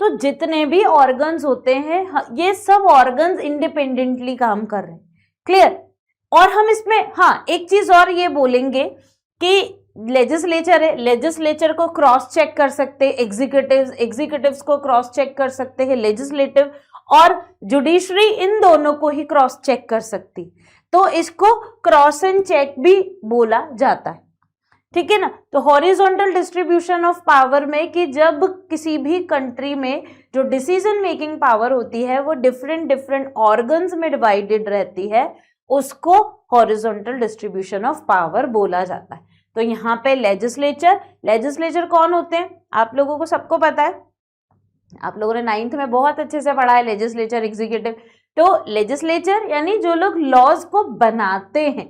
तो जितने भी ऑर्गन्स होते हैं ये सब ऑर्गन्स इंडिपेंडेंटली काम कर रहे हैं, क्लियर। और हम इसमें हाँ एक चीज और ये बोलेंगे कि लेजिस्लेचर है, लेजिस्लेचर को क्रॉस चेक कर सकते हैं एग्जीक्यूटिव्स को क्रॉस चेक कर सकते हैं लेजिस्लेटिव, और जुडिशरी इन दोनों को ही क्रॉस चेक कर सकती, तो इसको क्रॉस एंड चेक भी बोला जाता है, ठीक है ना। तो हॉरिजॉन्टल डिस्ट्रीब्यूशन ऑफ पावर में कि जब किसी भी कंट्री में जो डिसीजन मेकिंग पावर होती है वो डिफरेंट ऑर्गन्स में डिवाइडेड रहती है, उसको हॉरिजॉन्टल डिस्ट्रीब्यूशन ऑफ पावर बोला जाता है। तो यहाँ पे लेजिस्लेचर कौन होते हैं, आप लोगों को सबको पता है, आप लोगों ने 9th में बहुत अच्छे से पढ़ा है लेजिस्लेचर, एग्जीक्यूटिव। तो लेजिस्लेचर यानी जो लोग लॉज को बनाते हैं,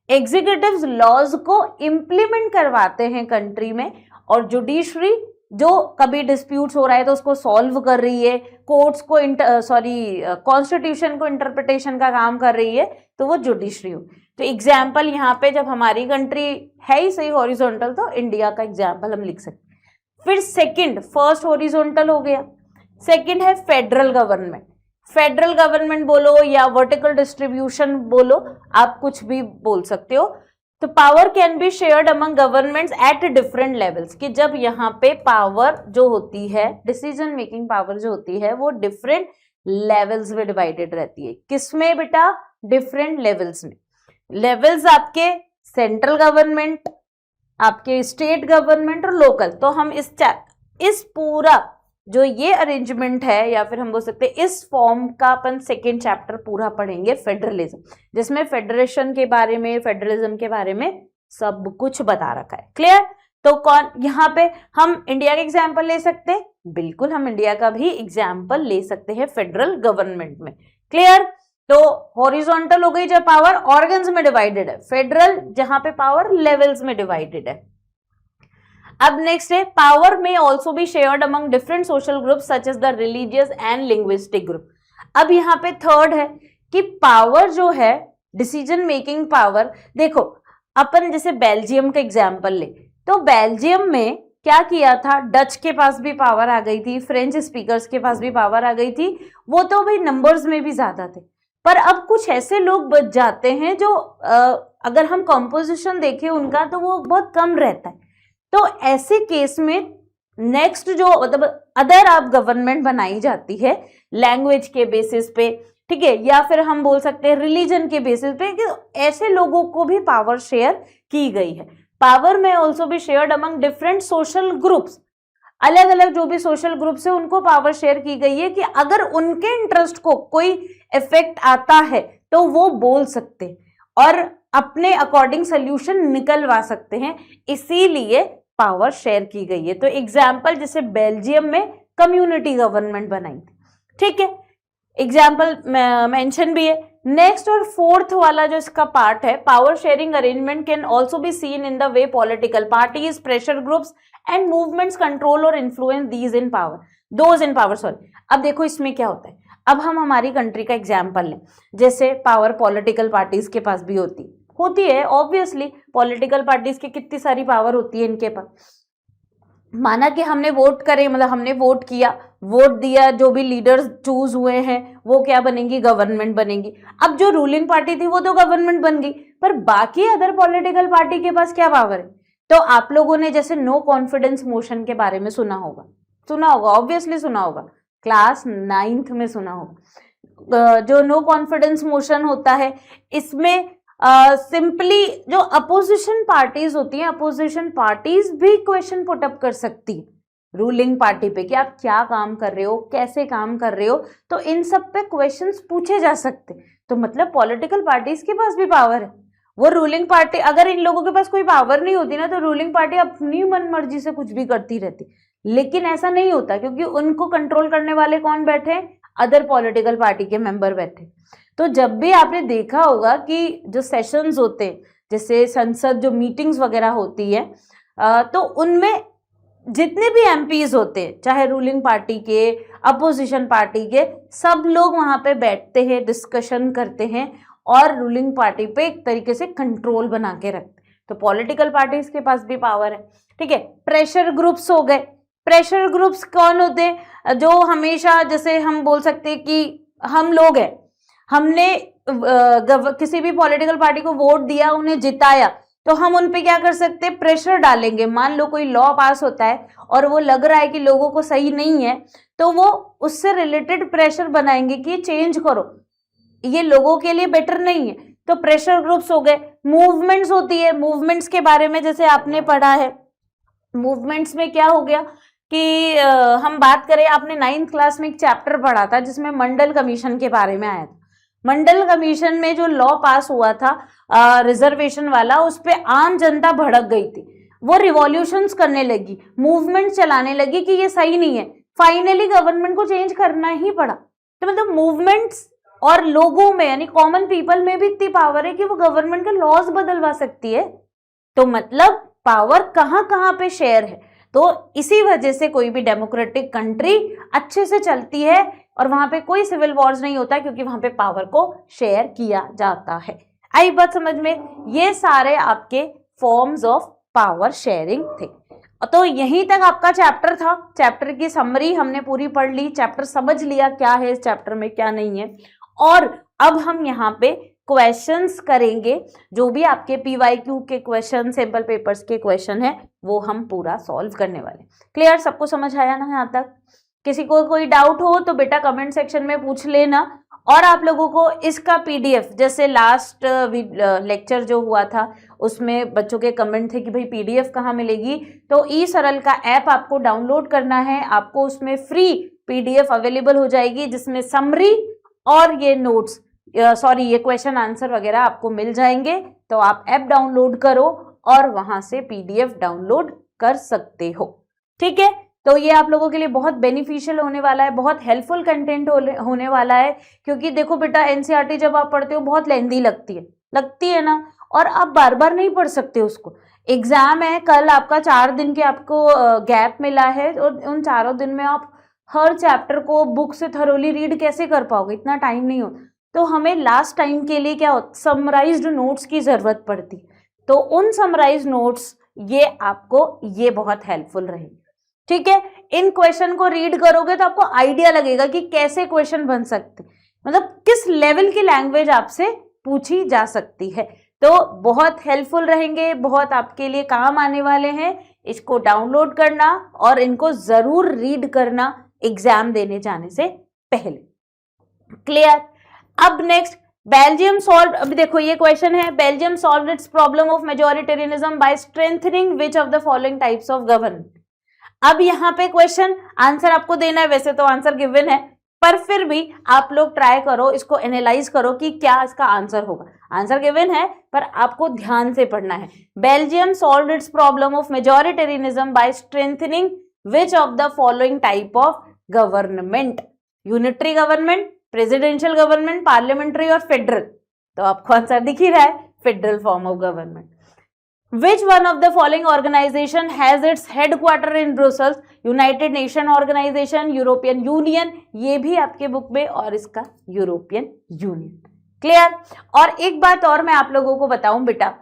एग्जीक्यूटिव्स लॉज को इम्प्लीमेंट करवाते हैं कंट्री में, और जुडिशरी जो कभी डिस्प्यूट्स हो रहा है तो उसको सॉल्व कर रही है, कोर्ट्स को कॉन्स्टिट्यूशन को इंटरप्रिटेशन का काम कर रही है, तो वो जुडिशरी हो। तो एग्जाम्पल यहाँ पे जब हमारी कंट्री है ही सही हॉरिजॉन्टल, तो इंडिया का एग्जाम्पल हम लिख सकते हैं। फिर सेकंड, फर्स्ट हॉरिजॉन्टल हो गया, सेकंड है फेडरल गवर्नमेंट। फेडरल गवर्नमेंट बोलो या वर्टिकल डिस्ट्रीब्यूशन बोलो, आप कुछ भी बोल सकते हो। तो power can be shared among governments at different levels, कि जब यहाँ पे पावर जो होती है, डिसीजन मेकिंग पावर जो होती है वो डिफरेंट लेवल्स में डिवाइडेड रहती है। किसमें बेटा, डिफरेंट लेवल्स में। लेवल्स आपके सेंट्रल गवर्नमेंट, आपके स्टेट गवर्नमेंट और लोकल। तो हम इस पूरा जो ये अरेंजमेंट है, या फिर हम बोल सकते हैं इस फॉर्म का अपन सेकेंड चैप्टर पूरा पढ़ेंगे, फेडरलिज्म, जिसमें फेडरेशन के बारे में, फेडरलिज्म के बारे में सब कुछ बता रखा है। क्लियर? तो कौन यहाँ पे हम इंडिया का एग्जाम्पल ले सकते हैं? बिल्कुल, हम इंडिया का भी एग्जाम्पल ले सकते हैं फेडरल गवर्नमेंट में। क्लियर? तो हॉरिजॉन्टल हो गई जब पावर ऑर्गन्स में डिवाइडेड है, फेडरल जहां पे पावर लेवल्स में डिवाइडेड है। अब नेक्स्ट है power may also be shared among different social group such as the religious and linguistic group. अब यहाँ पे थर्ड है कि पावर जो है, डिसीजन मेकिंग पावर, देखो अपन जैसे बेल्जियम का एग्जाम्पल ले, तो बेल्जियम में क्या किया था, डच के पास भी पावर आ गई थी, फ्रेंच स्पीकर्स के पास भी पावर आ गई थी, वो तो भाई नंबर्स में भी ज्यादा थे। पर अब कुछ ऐसे लोग बच जाते हैं जो अगर हम कॉम्पोजिशन देखें उनका तो वो बहुत कम रहता है। तो ऐसे केस में नेक्स्ट जो मतलब अदर आप गवर्नमेंट बनाई जाती है लैंग्वेज के बेसिस पे, ठीक है, या फिर हम बोल सकते हैं रिलीजन के बेसिस पे, कि ऐसे लोगों को भी पावर शेयर की गई है। पावर में ऑल्सो भी shared among different social groups, अलग अलग जो भी सोशल ग्रुप्स है उनको पावर शेयर की गई है कि अगर उनके इंटरेस्ट को कोई इफेक्ट आता है तो वो बोल सकते हैं और अपने अकॉर्डिंग सोल्यूशन निकलवा सकते हैं, इसीलिए पावर शेयर की गई है। तो एग्जाम्पल जैसे बेल्जियम में कम्युनिटी गवर्नमेंट बनाई थी, ठीक है, एग्जाम्पल मेंशन भी है। नेक्स्ट और फोर्थ वाला जो इसका पार्ट है, power sharing arrangement can also be seen in the way political parties, pressure groups and movements control और influence these in power, those in power, sorry. अब देखो इसमें क्या होता है, अब हम हमारी कंट्री का एग्जाम्पल लें, जैसे पावर पॉलिटिकल पार्टीज के पास भी होती है ऑब्वियसली, पॉलिटिकल पार्टीज की कितनी सारी पावर होती है इनके पास। माना कि हमने वोट करे, मतलब हमने वोट किया, वोट दिया, जो भी लीडर्स चूज हुए हैं वो क्या बनेंगी, गवर्नमेंट बनेंगी। अब जो रूलिंग पार्टी थी वो तो गवर्नमेंट बन गई, पर बाकी अदर पॉलिटिकल पार्टी के पास क्या पावर है। तो आप लोगों ने जैसे नो कॉन्फिडेंस मोशन के बारे में सुना होगा ऑब्वियसली सुना होगा, क्लास 9th में सुना होगा। जो नो कॉन्फिडेंस मोशन होता है, इसमें सिंपली जो अपोजिशन पार्टीज होती हैं, अपोजिशन पार्टीज भी क्वेश्चन पुट अप कर सकती है रूलिंग पार्टी पे कि आप क्या काम कर रहे हो, कैसे काम कर रहे हो, तो इन सब पे क्वेश्चंस पूछे जा सकते। तो मतलब पॉलिटिकल पार्टीज के पास भी पावर है। वो रूलिंग पार्टी, अगर इन लोगों के पास कोई पावर नहीं होती ना, तो रूलिंग पार्टी अपनी मन मर्जी से कुछ भी करती रहती, लेकिन ऐसा नहीं होता क्योंकि उनको कंट्रोल करने वाले कौन बैठे, अदर पॉलिटिकल पार्टी के मेंबर बैठे। तो जब भी आपने देखा होगा कि जो सेशंस होते हैं, जैसे संसद जो मीटिंग्स वगैरह होती है, तो उनमें जितने भी एमपीज होते हैं, चाहे रूलिंग पार्टी के, अपोजिशन पार्टी के, सब लोग वहां पे बैठते हैं, डिस्कशन करते हैं और रूलिंग पार्टी पे एक तरीके से कंट्रोल बना के रखते हैं। तो पॉलिटिकल पार्टीज के पास भी पावर है, ठीक है। प्रेशर ग्रुप्स हो गए, प्रेशर ग्रुप्स कौन होते हैं, जो हमेशा, जैसे हम बोल सकते हैं कि हम लोग हैं, हमने किसी भी पॉलिटिकल पार्टी को वोट दिया, उन्हें जिताया, तो हम उन पे क्या कर सकते हैं, प्रेशर डालेंगे। मान लो कोई लॉ पास होता है और वो लग रहा है कि लोगों को सही नहीं है, तो वो उससे रिलेटेड प्रेशर बनाएंगे कि चेंज करो, ये लोगों के लिए बेटर नहीं है। तो प्रेशर ग्रुप्स हो गए। मूवमेंट्स होती है, मूवमेंट्स के बारे में जैसे आपने पढ़ा है, मूवमेंट्स में क्या हो गया कि हम बात करें, आपने 9th क्लास में एक चैप्टर पढ़ा था जिसमें मंडल कमीशन के बारे में आया था। मंडल कमीशन में जो लॉ पास हुआ था रिजर्वेशन वाला, उस पे आम जनता भड़क गई थी, वो रिवॉल्यूशंस करने लगी, मूवमेंट चलाने लगी कि ये सही नहीं है। फाइनली गवर्नमेंट को चेंज करना ही पड़ा। तो मतलब मूवमेंट्स और लोगों में, यानी कॉमन पीपल में भी इतनी पावर है कि वो गवर्नमेंट के लॉज बदलवा सकती है। तो मतलब पावर कहाँ कहाँ पे शेयर है। तो इसी वजह से कोई भी डेमोक्रेटिक कंट्री अच्छे से चलती है और वहां पे कोई सिविल वॉर्स नहीं होता, क्योंकि वहां पे पावर को शेयर किया जाता है। आई बात समझ में? ये सारे आपके फॉर्म्स ऑफ पावर शेयरिंग थे। तो यहीं तक आपका चैप्टर था। चैप्टर की समरी हमने पूरी पढ़ ली, चैप्टर समझ लिया क्या है इस चैप्टर में, क्या नहीं है। और अब हम यहाँ पे क्वेश्चंस करेंगे, जो भी आपके PYQ के क्वेश्चन, सैंपल पेपर्स के क्वेश्चन है, वो हम पूरा सॉल्व करने वाले। क्लियर? सबको समझ आया ना यहाँ तक? किसी को कोई डाउट हो तो बेटा कमेंट सेक्शन में पूछ लेना, और आप लोगों को इसका पीडीएफ, जैसे लास्ट लेक्चर जो हुआ था उसमें बच्चों के कमेंट थे कि भाई पीडीएफ कहाँ मिलेगी, तो ई सरल का ऐप आपको डाउनलोड करना है। आपको उसमें फ्री पीडीएफ अवेलेबल हो जाएगी जिसमें समरी और ये नोट्स ये क्वेश्चन आंसर वगैरह आपको मिल जाएंगे। तो आप ऐप डाउनलोड करो और वहां से पीडीएफ डाउनलोड कर सकते हो। ठीक है, तो ये आप लोगों के लिए बहुत बेनिफिशियल होने वाला है, बहुत हेल्पफुल कंटेंट होने वाला है। क्योंकि देखो बेटा, एनसीईआरटी जब आप पढ़ते हो बहुत लेंदी लगती है ना, और आप बार बार नहीं पढ़ सकते उसको। एग्जाम है कल, आपका 4 दिन के आपको गैप मिला है, और उन 4 दिन में आप हर चैप्टर को बुक से थरोली रीड कैसे कर पाओगे, इतना टाइम नहीं होता। तो हमें लास्ट टाइम के लिए क्या होता, समराइज्ड नोट्स की जरूरत पड़ती। तो उन समराइज्ड नोट्स ये आपको ये बहुत हेल्पफुल रहेगी। ठीक है, इन क्वेश्चन को रीड करोगे तो आपको आइडिया लगेगा कि कैसे क्वेश्चन बन सकते, मतलब किस लेवल की लैंग्वेज आपसे पूछी जा सकती है। तो बहुत हेल्पफुल रहेंगे, बहुत आपके लिए काम आने वाले हैं। इसको डाउनलोड करना और इनको जरूर रीड करना एग्जाम देने जाने से पहले। क्लियर। अब नेक्स्ट, बेल्जियम सॉल्व, अभी देखो ये क्वेश्चन है, Belgium solve its problem of majoritarianism by strengthening which of the following types of government. अब यहाँ पे क्वेश्चन आंसर आपको देना है, वैसे तो आंसर गिवन है, पर फिर भी आप लोग ट्राई करो, इसको एनालाइज करो कि क्या इसका आंसर होगा। आंसर गिवन है पर आपको ध्यान से पढ़ना है। Belgium solve its problem of majoritarianism by strengthening which of the following type of government, unitary government, presidential government, parliamentary और फेडरल। तो आपको आंसर दिख ही रहा है, federal form of government. Which one of the following organization has its headquarter in Brussels? United nation organisation, European union, ये भी आपके बुक में, और इसका यूरोपियन यूनियन। क्लियर। और एक बात और मैं आप लोगों को बताऊं बेटा,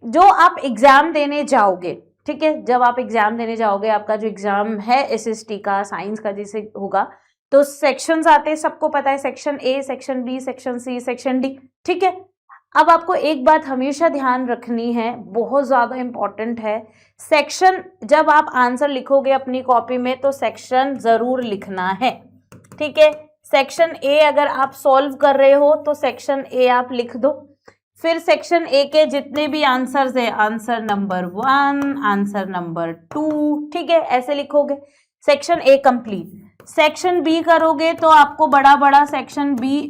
जो आप एग्जाम देने जाओगे, ठीक है, जब आप एग्जाम देने जाओगे, आपका जो एग्जाम है एसएसटी का, साइंस का जिसे होगा, तो सेक्शंस आते हैं, सबको पता है, section A, section B, section C, section D. ठीक है, अब आपको एक बात हमेशा ध्यान रखनी है, बहुत ज़्यादा इंपॉर्टेंट है, सेक्शन जब आप आंसर लिखोगे अपनी कॉपी में तो सेक्शन ज़रूर लिखना है। ठीक है, सेक्शन ए अगर आप सॉल्व कर रहे हो तो सेक्शन ए आप लिख दो, फिर सेक्शन ए के जितने भी आंसर्स है, आंसर नंबर 1, आंसर नंबर 2, ठीक है, ऐसे लिखोगे, section A complete. Section B करोगे तो आपको बड़ा बड़ा सेक्शन बी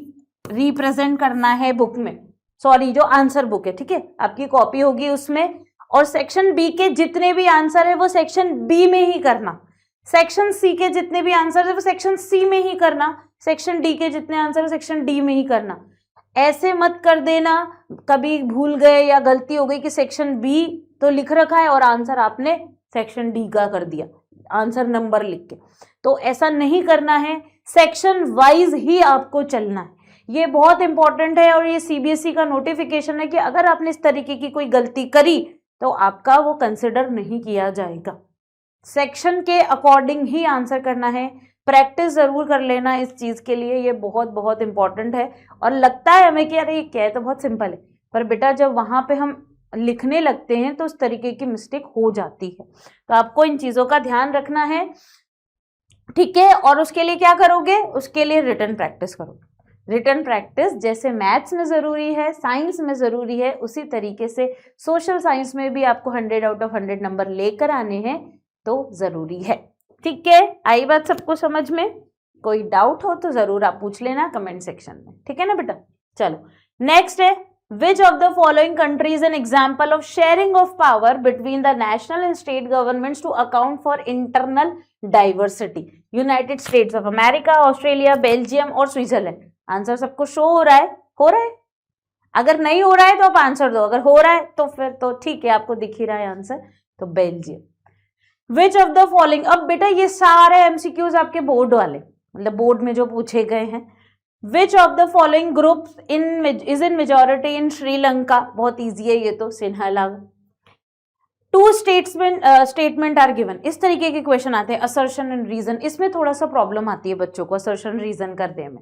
रिप्रेजेंट करना है बुक में, सॉरी जो आंसर बुक है, ठीक है, आपकी कॉपी होगी उसमें, और सेक्शन बी के जितने भी आंसर है वो सेक्शन बी में ही करना, सेक्शन सी के जितने भी आंसर है वो सेक्शन सी में ही करना, सेक्शन डी के जितने आंसर है सेक्शन डी में ही करना। ऐसे मत कर देना कभी भूल गए या गलती हो गई कि सेक्शन बी तो लिख रखा है और आंसर आपने सेक्शन डी का कर दिया आंसर नंबर लिख के, तो ऐसा नहीं करना है, सेक्शन वाइज ही आपको चलना है। ये बहुत इंपॉर्टेंट है और ये सीबीएसई का नोटिफिकेशन है कि अगर आपने इस तरीके की कोई गलती करी तो आपका वो कंसिडर नहीं किया जाएगा। सेक्शन के अकॉर्डिंग ही आंसर करना है, प्रैक्टिस जरूर कर लेना इस चीज के लिए, ये बहुत बहुत इंपॉर्टेंट है। और लगता है हमें कि अरे ये क्या है, तो बहुत सिंपल है, पर बेटा जब वहां पे हम लिखने लगते हैं तो उस तरीके की मिस्टेक हो जाती है, तो आपको इन चीजों का ध्यान रखना है। ठीक है, और उसके लिए क्या करोगे, उसके लिए रिटन प्रैक्टिस करोगे। रिटन प्रैक्टिस जैसे मैथ्स में ज़रूरी है, साइंस में ज़रूरी है, उसी तरीके से सोशल साइंस में भी आपको 100 आउट ऑफ 100 नंबर लेकर आने हैं तो ज़रूरी है। ठीक है, आई बात सबको समझ में? कोई डाउट हो तो ज़रूर आप पूछ लेना कमेंट सेक्शन में, ठीक है ना बेटा। चलो नेक्स्ट है, which of the following countries an example of sharing of power between the national and state governments to account for internal diversity? United States of America, Australia, Belgium और Switzerland. Answer सबको show हो रहा है? हो रहा है? अगर नहीं हो रहा है तो आप आंसर दो, अगर हो रहा है तो फिर तो ठीक है, आपको दिख ही रहा है आंसर, तो Belgium. Which of the following, अब बेटा ये सारे एमसीक्यूज आपके बोर्ड वाले, मतलब बोर्ड में जो पूछे गए हैं। Which of the following groups is in majority in Sri Lanka? बहुत ईजी है ये तो, सिन्हा। टू स्टेटमेंट आर गिवन, इस तरीके के क्वेश्चन आते हैं। असर्शन एंड रीजन, इसमें थोड़ा सा प्रॉब्लम आती है बच्चों को असर्शन रीजन करने में,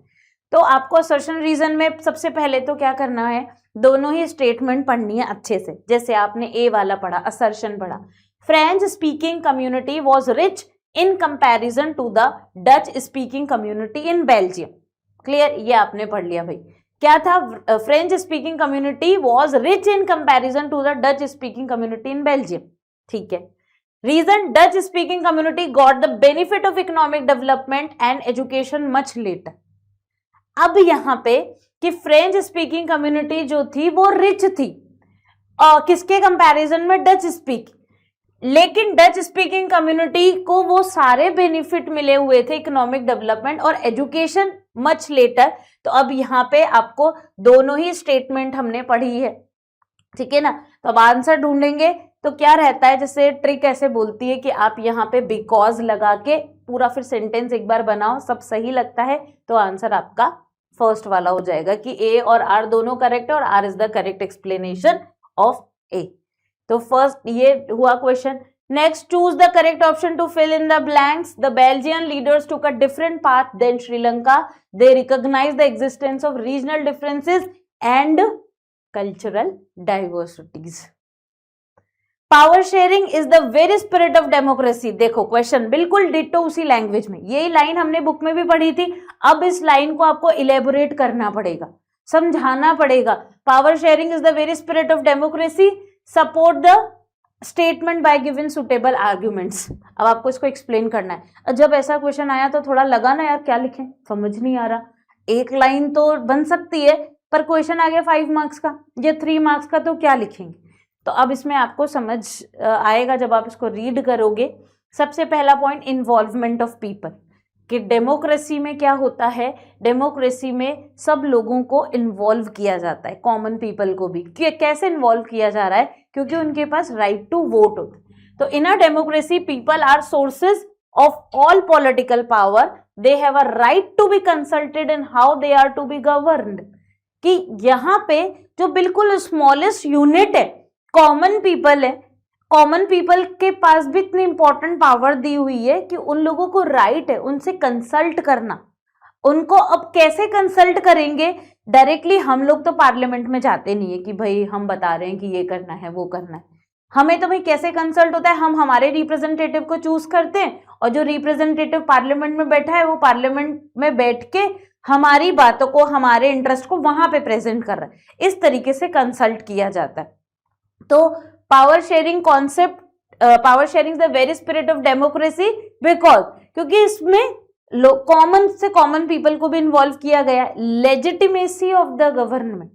तो आपको असर्शन रीजन में सबसे पहले तो क्या करना है, दोनों ही स्टेटमेंट पढ़नी है अच्छे से। जैसे आपने ए वाला पढ़ा, असर्शन पढ़ा, French speaking community was rich in comparison to the Dutch speaking community in Belgium. Clear, ये आपने पढ़ लिया भाई। क्या था? French speaking community was rich in comparison to the Dutch speaking community in Belgium. ठीक है। Reason, Dutch speaking community got the benefit of economic development and education much later. अब यहाँ पे कि फ्रेंच स्पीकिंग कम्युनिटी जो थी वो rich थी किसके कंपैरिजन में? Dutch speaking. लेकिन डच स्पीकिंग कम्युनिटी को वो सारे बेनिफिट मिले हुए थे, इकोनॉमिक डेवलपमेंट और एजुकेशन मच लेटर। तो अब यहाँ पे आपको दोनों ही स्टेटमेंट हमने पढ़ी है, ठीक है ना। तो अब आंसर ढूंढेंगे तो क्या रहता है, जैसे ट्रिक ऐसे बोलती है कि आप यहाँ पे बिकॉज लगा के पूरा फिर सेंटेंस एक बार बनाओ, सब सही लगता है तो आंसर आपका फर्स्ट वाला हो जाएगा कि ए और आर दोनों करेक्ट है और R is the correct explanation of A. तो फर्स्ट ये हुआ question. Next, choose the correct option to fill in the blanks. The Belgian leaders took a different path than Sri Lanka. They recognise the existence of regional differences and cultural diversities. Power sharing is the very spirit of democracy. देखो question बिल्कुल ditto उसी language में, यही line हमने book में भी पढ़ी थी। अब इस लाइन को आपको इलेबोरेट करना पड़ेगा, समझाना पड़ेगा। Power sharing is the very spirit of democracy, support the statement by given suitable arguments. अब आपको इसको एक्सप्लेन करना है। जब ऐसा क्वेश्चन आया तो थोड़ा लगा ना यार क्या लिखें, समझ नहीं आ रहा। एक लाइन तो बन सकती है पर क्वेश्चन आ गया 5 मार्क्स का या 3 मार्क्स का, तो क्या लिखेंगे? तो अब इसमें आपको समझ आएगा जब आप इसको रीड करोगे। सबसे पहला पॉइंट, इन्वॉल्वमेंट ऑफ पीपल, कि डेमोक्रेसी में क्या होता है, डेमोक्रेसी में सब लोगों को इन्वॉल्व किया जाता है, कॉमन पीपल को भी। कैसे इन्वॉल्व किया जा रहा है? क्योंकि उनके पास राइट टू वोट होता है। तो in a democracy people are sources of all political power, they have a right to be consulted in how they are to be governed. कि यहाँ पे जो बिल्कुल स्मॉलेस्ट यूनिट है, कॉमन पीपल है, कॉमन पीपल के पास भी इतनी इंपॉर्टेंट पावर दी हुई है कि उन लोगों को राइट है उनसे कंसल्ट करना। उनको अब कैसे कंसल्ट करेंगे? डायरेक्टली हम लोग तो पार्लियामेंट में जाते नहीं है कि भाई हम बता रहे हैं कि ये करना है वो करना है। हमें तो भाई कैसे कंसल्ट होता है, हम हमारे रिप्रेजेंटेटिव को चूज करते हैं और जो रिप्रेजेंटेटिव पार्लियामेंट में बैठा है वो पार्लियामेंट में बैठ के हमारी बातों को, हमारे इंटरेस्ट को वहां पे प्रेजेंट कर रहा है। इस तरीके से कंसल्ट किया जाता है। तो power sharing concept, power sharing the very spirit of democracy because, क्योंकि इसमें कॉमन से कॉमन पीपल को भी इन्वॉल्व किया गया। लेजिटिमेसी ऑफ द गवर्नमेंट,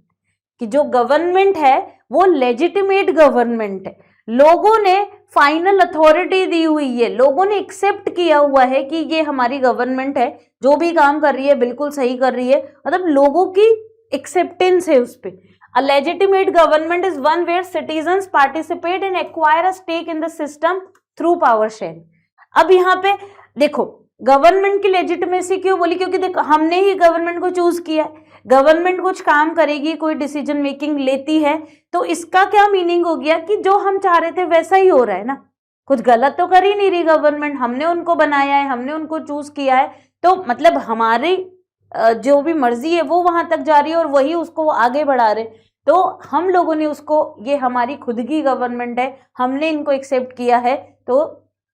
कि जो गवर्नमेंट है वो लेजिटिमेट गवर्नमेंट है, लोगों ने फाइनल अथॉरिटी दी हुई है, लोगों ने एक्सेप्ट किया हुआ है कि ये हमारी गवर्नमेंट है, जो भी काम कर रही है बिल्कुल सही कर रही है, मतलब लोगों की एक्सेप्टेंस है उस पर। A legitimate government is one where citizens participate and acquire a stake in the system through power sharing. अब यहाँ पे देखो गवर्नमेंट की लेजिटिमेसी क्यों बोली? क्योंकि देखो हमने ही गवर्नमेंट को चूज किया है, गवर्नमेंट कुछ काम करेगी, कोई डिसीजन मेकिंग लेती है, तो इसका क्या मीनिंग हो गया कि जो हम चाह रहे थे वैसा ही हो रहा है ना, कुछ गलत तो कर ही नहीं रही गवर्नमेंट, हमने उनको बनाया है, हमने उनको चूज किया है, तो मतलब हमारी जो भी मर्जी है वो वहां तक जा रही है और वही उसको आगे बढ़ा रहे। तो हम लोगों ने उसको, ये हमारी खुद की गवर्नमेंट है, हमने इनको एक्सेप्ट किया है, तो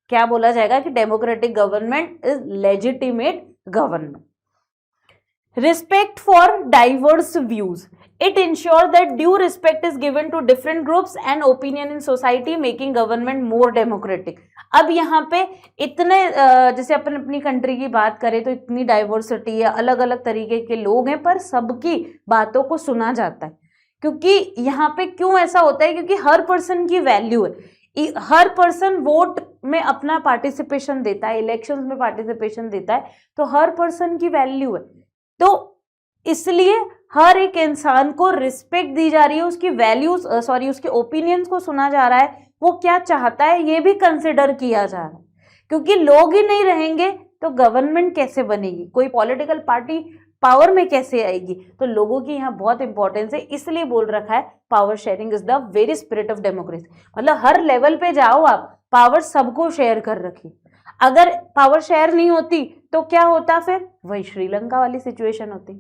क्या बोला जाएगा कि democratic government is legitimate government. Respect for diverse views, it ensure that due respect is given to different groups and opinion in society, making government more democratic. अब यहाँ पे इतने जैसे अपन अपनी कंट्री की बात करें तो इतनी डाइवर्सिटी है, अलग अलग तरीके के लोग हैं, पर सबकी बातों को सुना जाता है। क्योंकि यहाँ पे क्यों ऐसा होता है? क्योंकि हर पर्सन की वैल्यू है, हर पर्सन वोट में अपना पार्टिसिपेशन देता है, इलेक्शंस में पार्टिसिपेशन देता है, तो हर पर्सन की वैल्यू है, तो इसलिए हर एक इंसान को रिस्पेक्ट दी जा रही है, उसकी वैल्यूज उसके ओपिनियंस को सुना जा रहा है, वो क्या चाहता है ये भी कंसिडर किया जा रहा है। क्योंकि लोग ही नहीं रहेंगे तो गवर्नमेंट कैसे बनेगी, कोई पॉलिटिकल पार्टी पावर में कैसे आएगी? तो लोगों की यहाँ बहुत इंपॉर्टेंस है, इसलिए बोल रखा है power sharing is the very spirit of democracy. मतलब हर लेवल पे जाओ आप, पावर सबको शेयर कर रखी। अगर पावर शेयर नहीं होती तो क्या होता? फिर वही श्रीलंका वाली सिचुएशन होती।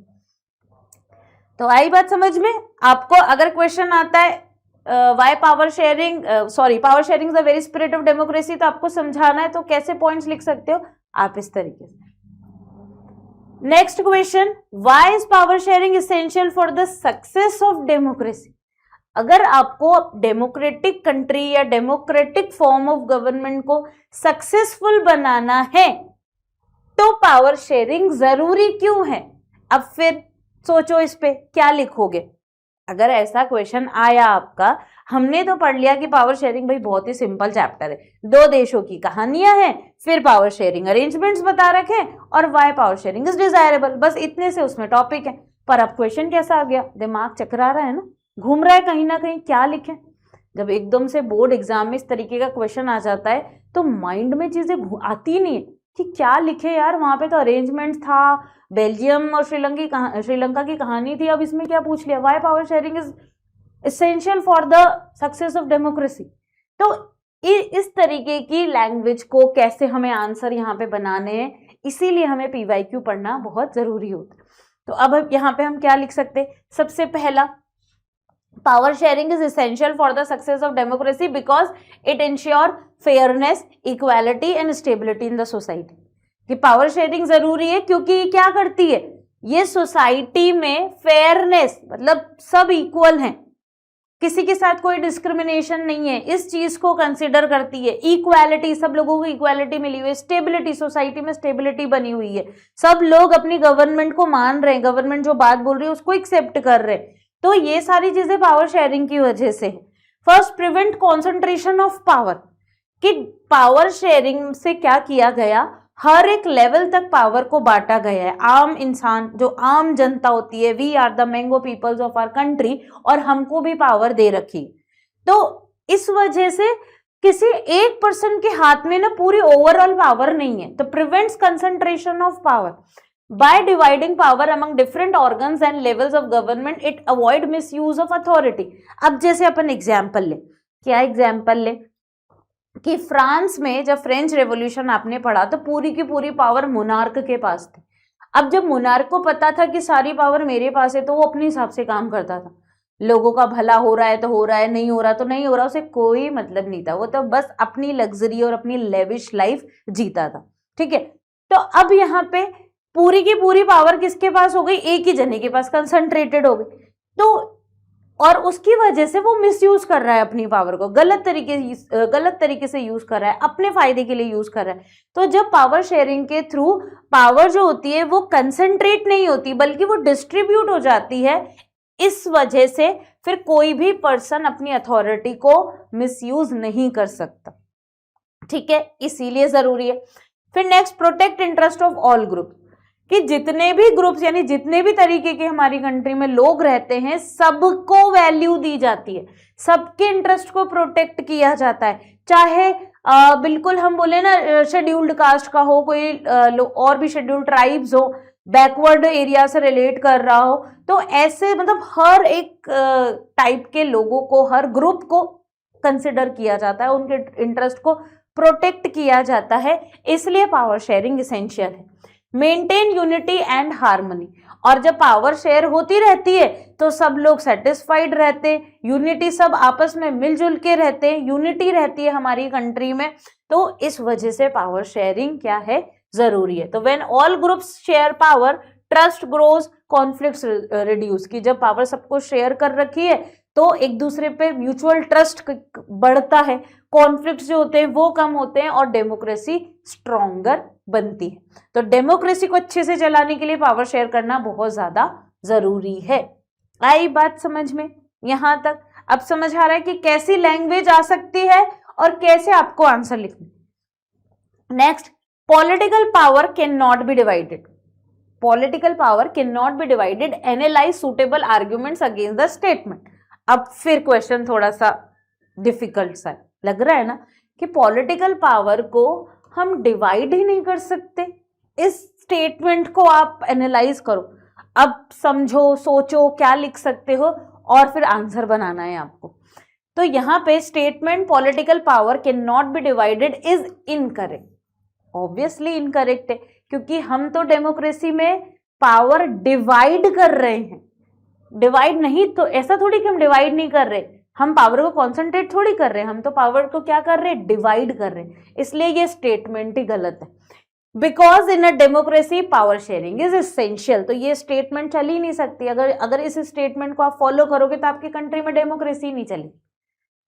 तो आई बात समझ में? आपको अगर क्वेश्चन आता है why power sharing power sharing is the very spirit of democracy, तो आपको समझाना है, तो कैसे पॉइंट्स लिख सकते हो आप? इस तरीके से next question, why is power sharing essential for the success of democracy? अगर आपको डेमोक्रेटिक कंट्री या डेमोक्रेटिक फॉर्म ऑफ गवर्नमेंट को सक्सेसफुल बनाना है तो पावर शेयरिंग जरूरी क्यों है? अब फिर सोचो इस पे क्या लिखोगे। अगर ऐसा क्वेश्चन आया आपका, हमने तो पढ़ लिया कि पावर शेयरिंग भाई बहुत ही सिंपल चैप्टर है, दो देशों की कहानियां हैं, फिर पावर शेयरिंग अरेंजमेंट्स बता रखे और why power sharing is desirable, बस इतने से उसमें टॉपिक है। पर अब क्वेश्चन कैसा आ गया, दिमाग चकरा रहा है ना, घूम रहा है कहीं ना कहीं, क्या लिखें। जब एकदम से बोर्ड एग्जाम में इस तरीके का क्वेश्चन आ जाता है तो माइंड में चीजें आती नहीं है कि क्या लिखे यार, वहां पे तो अरेंजमेंट था, बेल्जियम और श्रीलंका की कहानी थी, अब इसमें क्या पूछ लिया, why power sharing is essential for the success of democracy. तो इस तरीके की लैंग्वेज को कैसे हमें आंसर यहाँ पे बनाने हैं, इसीलिए हमें पीवाईक्यू पढ़ना बहुत जरूरी होता है। तो अब यहाँ पे हम क्या लिख सकते, सबसे पहला, power sharing is essential for the success of democracy because it ensure fairness, equality and stability in the society. कि पावर शेयरिंग जरूरी है क्योंकि ये क्या करती है, ये सोसाइटी में फेयरनेस, मतलब सब इक्वल हैं, किसी के साथ कोई डिस्क्रिमिनेशन नहीं है, इस चीज को कंसिडर करती है। इक्वालिटी, सब लोगों को इक्वालिटी मिली हुई है। स्टेबिलिटी, सोसाइटी में स्टेबिलिटी बनी हुई है, सब लोग अपनी गवर्नमेंट को मान रहे हैं, गवर्नमेंट जो बात बोल रही है उसको एक्सेप्ट कर रहे हैं। तो ये सारी चीजें पावर शेयरिंग की वजह से है। First, prevent concentration of power, कि पावर शेयरिंग से क्या किया गया, हर एक लेवल तक पावर को बांटा गया है। आम इंसान, जो आम जनता होती है, we are the mango peoples of our country, और हमको भी पावर दे रखी। तो इस वजह से किसी एक पर्सन के हाथ में ना पूरी ओवरऑल पावर नहीं है। तो prevents concentration of power by dividing power among different organs and levels of government, it avoid misuse of authority. अब जैसे अपन एग्जाम्पल ले, क्या एग्जाम्पल ले, कि फ्रांस में जब फ्रेंच रेवोल्यूशन आपने पढ़ा तो पूरी की पूरी पावर मोनार्क के पास थी। अब जब मोनार्क को पता था कि सारी पावर मेरे पास है तो वो अपने हिसाब से काम करता था, लोगों का भला हो रहा है तो हो रहा है, नहीं हो रहा तो नहीं हो रहा, उसे कोई मतलब नहीं था, वो तो बस अपनी लग्जरी और अपनी लेविश लाइफ जीता था। ठीक है, तो अब यहाँ पे पूरी की पूरी पावर किसके पास हो गई, एक ही जने के पास कंसंट्रेटेड हो गई। तो और उसकी वजह से वो मिसयूज कर रहा है अपनी पावर को, गलत तरीके से यूज कर रहा है, अपने फायदे के लिए यूज कर रहा है। तो जब पावर शेयरिंग के थ्रू पावर जो होती है वो कंसंट्रेट नहीं होती बल्कि वो डिस्ट्रीब्यूट हो जाती है, इस वजह से फिर कोई भी पर्सन अपनी अथॉरिटी को मिसयूज नहीं कर सकता। ठीक है, इसीलिए जरूरी है। फिर next, protect interest of all group, कि जितने भी ग्रुप्स यानी जितने भी तरीके के हमारी कंट्री में लोग रहते हैं सबको वैल्यू दी जाती है, सबके इंटरेस्ट को प्रोटेक्ट किया जाता है। चाहे बिल्कुल हम बोले ना शेड्यूल्ड कास्ट का हो, कोई और भी शेड्यूल्ड ट्राइब्स हो, बैकवर्ड एरिया से रिलेट कर रहा हो, तो ऐसे मतलब हर एक टाइप के लोगों को, हर ग्रुप को कंसिडर किया जाता है, उनके इंटरेस्ट को प्रोटेक्ट किया जाता है, इसलिए पावर शेयरिंग इसेंशियल है। मेंटेन यूनिटी एंड हार्मनी, और जब पावर शेयर होती रहती है तो सब लोग सेटिस्फाइड रहते, यूनिटी, सब आपस में मिलजुल के रहते, यूनिटी रहती है हमारी कंट्री में, तो इस वजह से पावर शेयरिंग क्या है, जरूरी है। तो when all groups share power, trust grows, conflicts reduce, की जब पावर सबको शेयर कर रखी है तो एक दूसरे पे म्यूचुअल ट्रस्ट बढ़ता है, कॉन्फ्लिक्ट्स जो होते हैं वो कम होते हैं और डेमोक्रेसी स्ट्रॉन्गर बनती है। तो डेमोक्रेसी को अच्छे से चलाने के लिए पावर शेयर करना बहुत ज्यादा जरूरी है। आई बात समझ में यहां तक? अब समझ आ रहा है कि कैसी लैंग्वेज आ सकती है और कैसे आपको आंसर लिखना। Next, political power can not be divided, political power can not be divided, analyse suitable arguments against the statement. अब फिर क्वेश्चन थोड़ा सा डिफिकल्ट सा लग रहा है ना, कि पॉलिटिकल पावर को हम डिवाइड ही नहीं कर सकते, इस स्टेटमेंट को आप एनालाइज करो, अब समझो, सोचो क्या लिख सकते हो और फिर आंसर बनाना है आपको। तो यहाँ पे statement political power can not be divided is incorrect, obviously incorrect है, क्योंकि हम तो डेमोक्रेसी में पावर डिवाइड कर रहे हैं, डिवाइड नहीं, तो ऐसा थोड़ी कि हम डिवाइड नहीं कर रहे, हम पावर को कॉन्सेंट्रेट थोड़ी कर रहे हैं, हम तो पावर को क्या कर रहे हैं, डिवाइड कर रहे हैं, इसलिए ये स्टेटमेंट ही गलत है। Because in a democracy power sharing is essential. तो ये स्टेटमेंट चल ही नहीं सकती। अगर इस स्टेटमेंट को आप फॉलो करोगे तो आपकी कंट्री में डेमोक्रेसी नहीं चलेगी।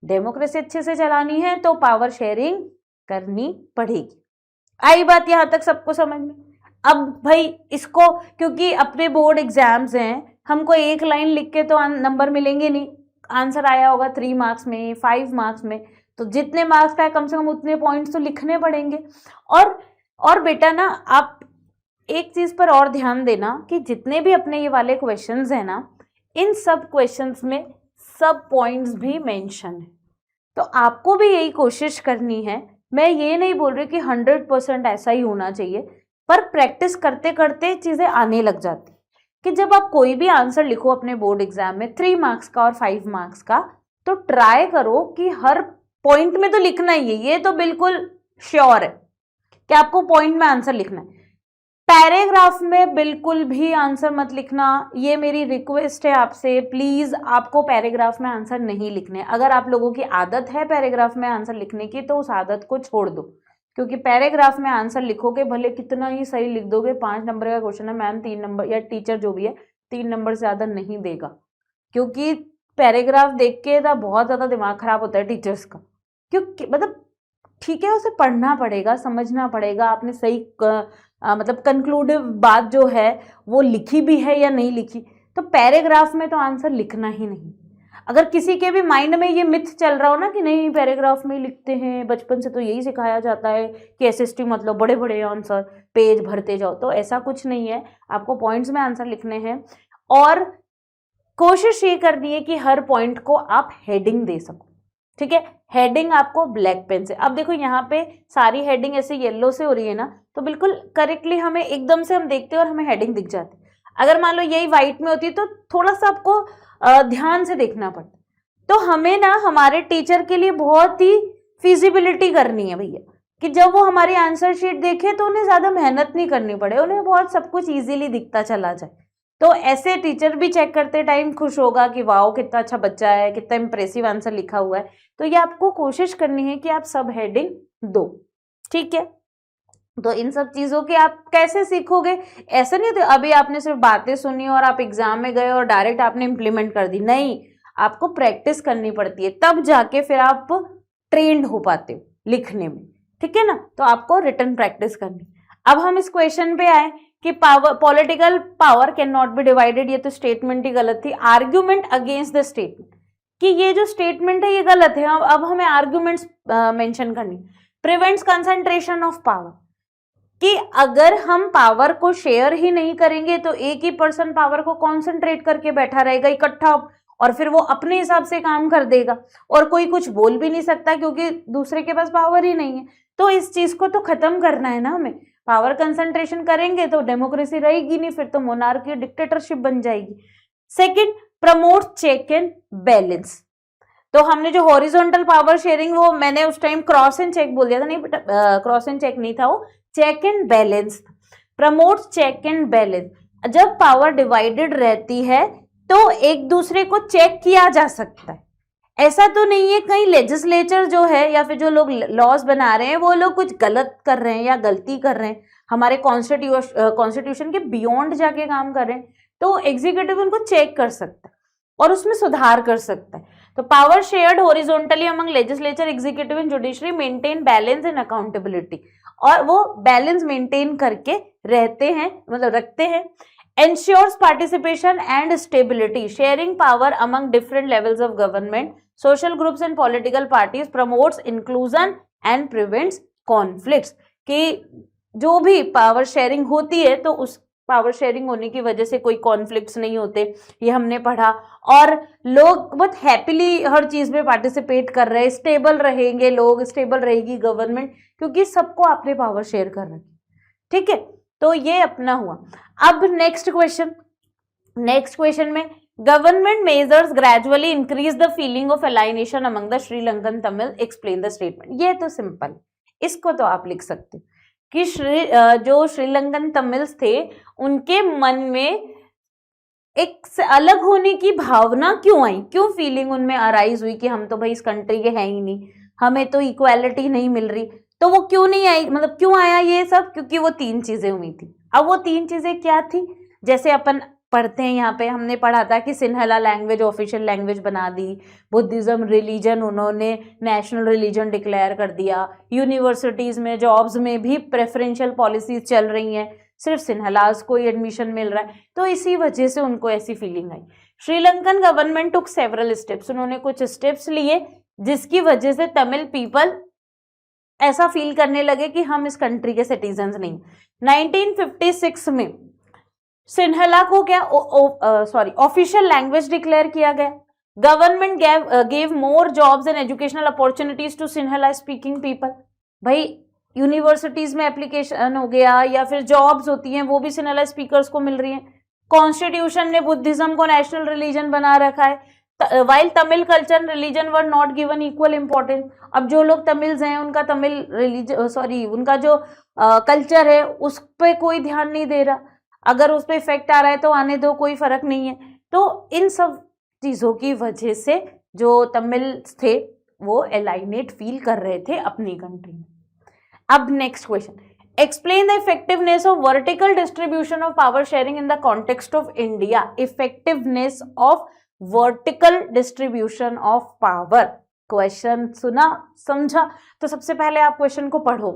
डेमोक्रेसी अच्छे से चलानी है तो पावर शेयरिंग करनी पड़ेगी। आई बात यहां तक सबको समझ में? अब भाई इसको, क्योंकि अपने बोर्ड एग्जाम्स हैं, हमको एक लाइन लिख के तो नंबर मिलेंगे नहीं। आंसर आया होगा 3 मार्क्स में, 5 मार्क्स में, तो जितने मार्क्स का है कम से कम उतने पॉइंट्स तो लिखने पड़ेंगे। और बेटा ना, आप एक चीज पर और ध्यान देना कि जितने भी अपने ये वाले क्वेश्चंस हैं ना, इन सब क्वेश्चंस में सब पॉइंट्स भी मेंशन है। तो आपको भी यही कोशिश करनी है। मैं ये नहीं बोल रही कि 100% ऐसा ही होना चाहिए, पर प्रैक्टिस करते करते चीजें आने लग जाती कि जब आप कोई भी आंसर लिखो अपने बोर्ड एग्जाम में 3 मार्क्स का और 5 मार्क्स का, तो ट्राई करो कि हर पॉइंट में तो लिखना ही है। ये तो बिल्कुल श्योर है कि आपको पॉइंट में आंसर लिखना है। पैराग्राफ में बिल्कुल भी आंसर मत लिखना, ये मेरी रिक्वेस्ट है आपसे। प्लीज आपको पैराग्राफ में आंसर नहीं लिखने। अगर आप लोगों की आदत है पैराग्राफ में आंसर लिखने की तो उस आदत को छोड़ दो, क्योंकि पैराग्राफ में आंसर लिखोगे, भले कितना ही सही लिख दोगे, 5 नंबर का क्वेश्चन है, मैम 3 नंबर या टीचर जो भी है 3 नंबर से ज्यादा नहीं देगा। क्योंकि पैराग्राफ देख के तो बहुत ज्यादा दिमाग खराब होता है टीचर्स का। क्योंकि मतलब ठीक है, उसे पढ़ना पड़ेगा, समझना पड़ेगा, आपने सही मतलब कंक्लूडिव बात जो है वो लिखी भी है या नहीं लिखी। तो पैराग्राफ में तो आंसर लिखना ही नहीं। अगर किसी के भी माइंड में ये मिथ चल रहा हो ना कि नहीं पैराग्राफ में ही लिखते हैं, बचपन से तो यही सिखाया जाता है कि एसएसटी मतलब बड़े बड़े आंसर पेज भरते जाओ, तो ऐसा कुछ नहीं है। आपको पॉइंट्स में आंसर लिखने हैं और कोशिश ये करनी है कि हर पॉइंट को आप हेडिंग दे सको। ठीक है, हेडिंग आपको ब्लैक पेन से। अब देखो यहाँ पे सारी हेडिंग ऐसे येलो से हो रही है ना, तो बिल्कुल करेक्टली हमें एकदम से हम देखते हैं और हमें हेडिंग दिख जाती है। अगर मान लो यही व्हाइट में होती तो थोड़ा सा आपको ध्यान से देखना पड़ता। तो हमें ना हमारे टीचर के लिए बहुत ही फिजिबिलिटी करनी है भैया, कि जब वो हमारी आंसर शीट देखे तो उन्हें ज्यादा मेहनत नहीं करनी पड़े, उन्हें बहुत सब कुछ इजीली दिखता चला जाए। तो ऐसे टीचर भी चेक करते टाइम खुश होगा कि वाओ कितना अच्छा बच्चा है, कितना इंप्रेसिव आंसर लिखा हुआ है। तो ये आपको कोशिश करनी है कि आप सब हेडिंग दो। ठीक है, तो इन सब चीजों के आप कैसे सीखोगे? ऐसा नहीं होता अभी आपने सिर्फ बातें सुनी और आप एग्जाम में गए और डायरेक्ट आपने इम्प्लीमेंट कर दी। नहीं, आपको प्रैक्टिस करनी पड़ती है, तब जाके फिर आप ट्रेंड हो पाते हो लिखने में। ठीक है ना, तो आपको रिटन प्रैक्टिस करनी। अब हम इस क्वेश्चन पे आए कि power, political power can not be divided, ये तो स्टेटमेंट ही गलत थी। आर्ग्यूमेंट अगेंस्ट द स्टेटमेंट, कि ये जो स्टेटमेंट है ये गलत है। अब हमें आर्ग्यूमेंट्स मेंशन करनी। प्रिवेंट्स कंसंट्रेशन ऑफ पावर, कि अगर हम पावर को शेयर ही नहीं करेंगे तो एक ही पर्सन पावर को कॉन्सेंट्रेट करके बैठा रहेगा इकट्ठा, और फिर वो अपने हिसाब से काम कर देगा और कोई कुछ बोल भी नहीं सकता क्योंकि दूसरे के पास पावर ही नहीं है। तो इस चीज को तो खत्म करना है ना हमें। पावर कंसंट्रेशन करेंगे तो डेमोक्रेसी रहेगी नहीं, फिर तो मोनार्की डिक्टेटरशिप बन जाएगी। Second, promote check and balance. तो हमने जो हॉरिजॉन्टल पावर शेयरिंग, वो मैंने उस टाइम क्रॉस एंड चेक बोल दिया था, नहीं बेटा क्रॉस एंड चेक नहीं था, वो check and balance. Promote check and balance, जब पावर डिवाइडेड रहती है तो एक दूसरे को चेक किया जा सकता है। ऐसा तो नहीं है कहीं लेजिस्लेचर जो है या फिर जो लोग लॉज बना रहे हैं वो लोग कुछ गलत कर रहे हैं या गलती कर रहे हैं, हमारे कॉन्स्टिट्यूशन के बियॉन्ड जाके काम कर रहे हैं, तो एग्जीक्यूटिव उनको चेक कर सकता है और उसमें सुधार कर सकता है। तो power shared horizontally among legislature, executive and judiciary maintain balance and accountability, और वो बैलेंस मेंटेन करके रहते हैं, मतलब रखते हैं। ensures participation and stability, sharing power among different levels of government, social groups and political parties, promotes inclusion and prevents conflicts, कि जो भी पावर शेयरिंग होती है तो उस पावर शेयरिंग होने की वजह से कोई कॉन्फ्लिक्ट्स नहीं होते, ये हमने पढ़ा। और लोग बहुत हैप्पीली हर चीज में पार्टिसिपेट कर रहे हैं, स्टेबल रहेंगे लोग, स्टेबल रहेगी गवर्नमेंट, क्योंकि सबको आपने पावर शेयर कर रखी। ठीक है, तो ये अपना हुआ। अब नेक्स्ट क्वेश्चन में government measures gradually increase the feeling of alienation among the Sri Lankan Tamil, explain the statement. ये तो सिंपल, इसको तो आप लिख सकते हो कि जो श्रीलंकन तमिल्स थे उनके मन में एक अलग होने की भावना क्यों आई, क्यों फीलिंग उनमें अराइज हुई कि हम तो भाई इस कंट्री के हैं ही नहीं, हमें तो इक्वालिटी नहीं मिल रही। तो वो क्यों नहीं आई, मतलब क्यों आया ये सब, क्योंकि वो 3 चीजें हुई थी। अब वो 3 चीजें क्या थी, जैसे अपन पढ़ते हैं यहाँ पे, हमने पढ़ा था कि सिन्हला लैंग्वेज ऑफिशियल लैंग्वेज बना दी, बुद्धिज्म रिलीजन उन्होंने नेशनल रिलीजन डिक्लेयर कर दिया, यूनिवर्सिटीज में जॉब्स में भी प्रेफरेंशियल पॉलिसीज चल रही हैं, सिर्फ सिन्हलाज को ही एडमिशन मिल रहा है, तो इसी वजह से उनको ऐसी फीलिंग आई। Sri Lankan government took several steps, उन्होंने कुछ स्टेप्स लिए जिसकी वजह से तमिल पीपल ऐसा फील करने लगे कि हम इस कंट्री के सिटीजन्स नहीं। 1956 में सिन्हला को क्या ऑफिशियल लैंग्वेज डिक्लेयर किया गया। Government gave more jobs and educational opportunities to Sinhala speaking people. भाई यूनिवर्सिटीज में एप्लीकेशन हो गया या फिर जॉब्स होती हैं वो भी सिन्हला स्पीकर्स को मिल रही हैं। कॉन्स्टिट्यूशन ने बुद्धिज्म को नेशनल रिलीजन बना रखा है, while Tamil culture and religion were not given equal importance. अब जो लोग तमिल्स हैं उनका तमिल रिलीजन उनका जो कल्चर है उस पर कोई ध्यान नहीं दे रहा, अगर उस पर इफेक्ट आ रहा है तो आने दो, कोई फर्क नहीं है। तो इन सब चीज़ों की वजह से जो तमिल थे वो एलाइनेट फील कर रहे थे अपनी कंट्री में। अब next question, explain the effectiveness of vertical distribution of power sharing in the context of India. Effectiveness of vertical distribution of power. Question सुना, समझा, तो सबसे पहले आप क्वेश्चन को पढ़ो।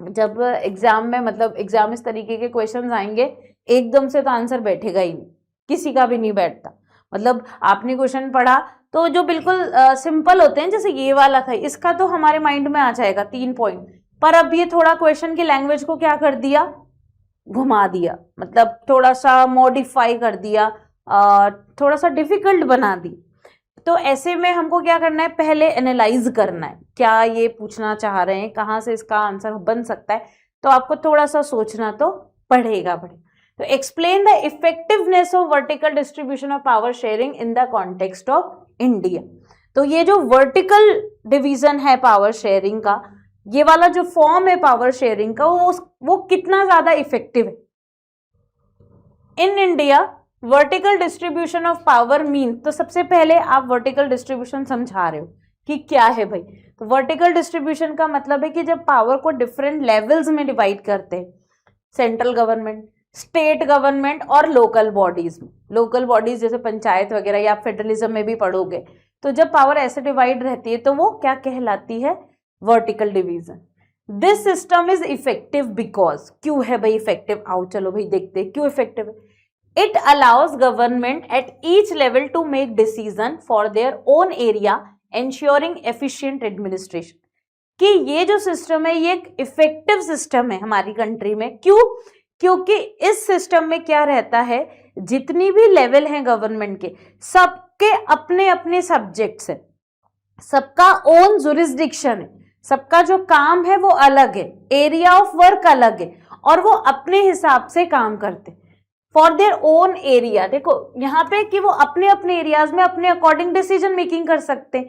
जब एग्जाम में, मतलब एग्जाम इस तरीके के क्वेश्चंस आएंगे एकदम से तो आंसर बैठेगा ही नहीं, किसी का भी नहीं बैठता। मतलब आपने क्वेश्चन पढ़ा तो जो बिल्कुल सिंपल होते हैं, जैसे ये वाला था, इसका तो हमारे माइंड में आ जाएगा 3 पॉइंट, पर अब ये थोड़ा क्वेश्चन की लैंग्वेज को क्या कर दिया, घुमा दिया, मतलब थोड़ा सा मॉडिफाई कर दिया, थोड़ा सा डिफिकल्ट बना दी। तो ऐसे में हमको क्या करना है, पहले एनालाइज करना है क्या ये पूछना चाह रहे हैं, कहाँ से इसका आंसर बन सकता है, तो आपको थोड़ा सा सोचना तो पड़ेगा। तो explain the effectiveness of vertical distribution of power sharing in the context of India. तो ये जो वर्टिकल डिवीजन है पावर शेयरिंग का, ये वाला जो फॉर्म है पावर शेयरिंग का, वो कितना ज्यादा इफेक्टिव है in India. Vertical distribution of power mean, तो सबसे पहले आप वर्टिकल डिस्ट्रीब्यूशन समझा रहे हो कि क्या है भाई। तो वर्टिकल डिस्ट्रीब्यूशन का मतलब है कि जब पावर को डिफरेंट लेवल्स में डिवाइड करते हैं, सेंट्रल गवर्नमेंट, स्टेट गवर्नमेंट और लोकल बॉडीज में, लोकल बॉडीज जैसे पंचायत वगैरह, या फेडरलिज्म में भी पढ़ोगे, तो जब पावर ऐसे डिवाइड रहती है तो वो क्या कहलाती है, vertical division. This system is effective because, क्यों है भाई इफेक्टिव, आओ चलो भाई देखते हैं क्यों इफेक्टिव है। It allows government at each level to make decision for their own area, ensuring efficient administration। कि ये जो सिस्टम है ये एक इफेक्टिव सिस्टम है हमारी कंट्री में। क्यों? क्योंकि इस सिस्टम में क्या रहता है, जितनी भी लेवल हैं गवर्नमेंट के, सबके अपने अपने सब्जेक्ट्स है, सबका ओन जुरिस्डिक्शन है, सबका जो काम है वो अलग है, एरिया ऑफ वर्क अलग है, और वो अपने हिसाब से काम करते हैं फॉर देयर ओन एरिया। देखो यहाँ पे कि वो अपने अपने एरियाज में अपने अकॉर्डिंग डिसीजन मेकिंग कर सकते हैं,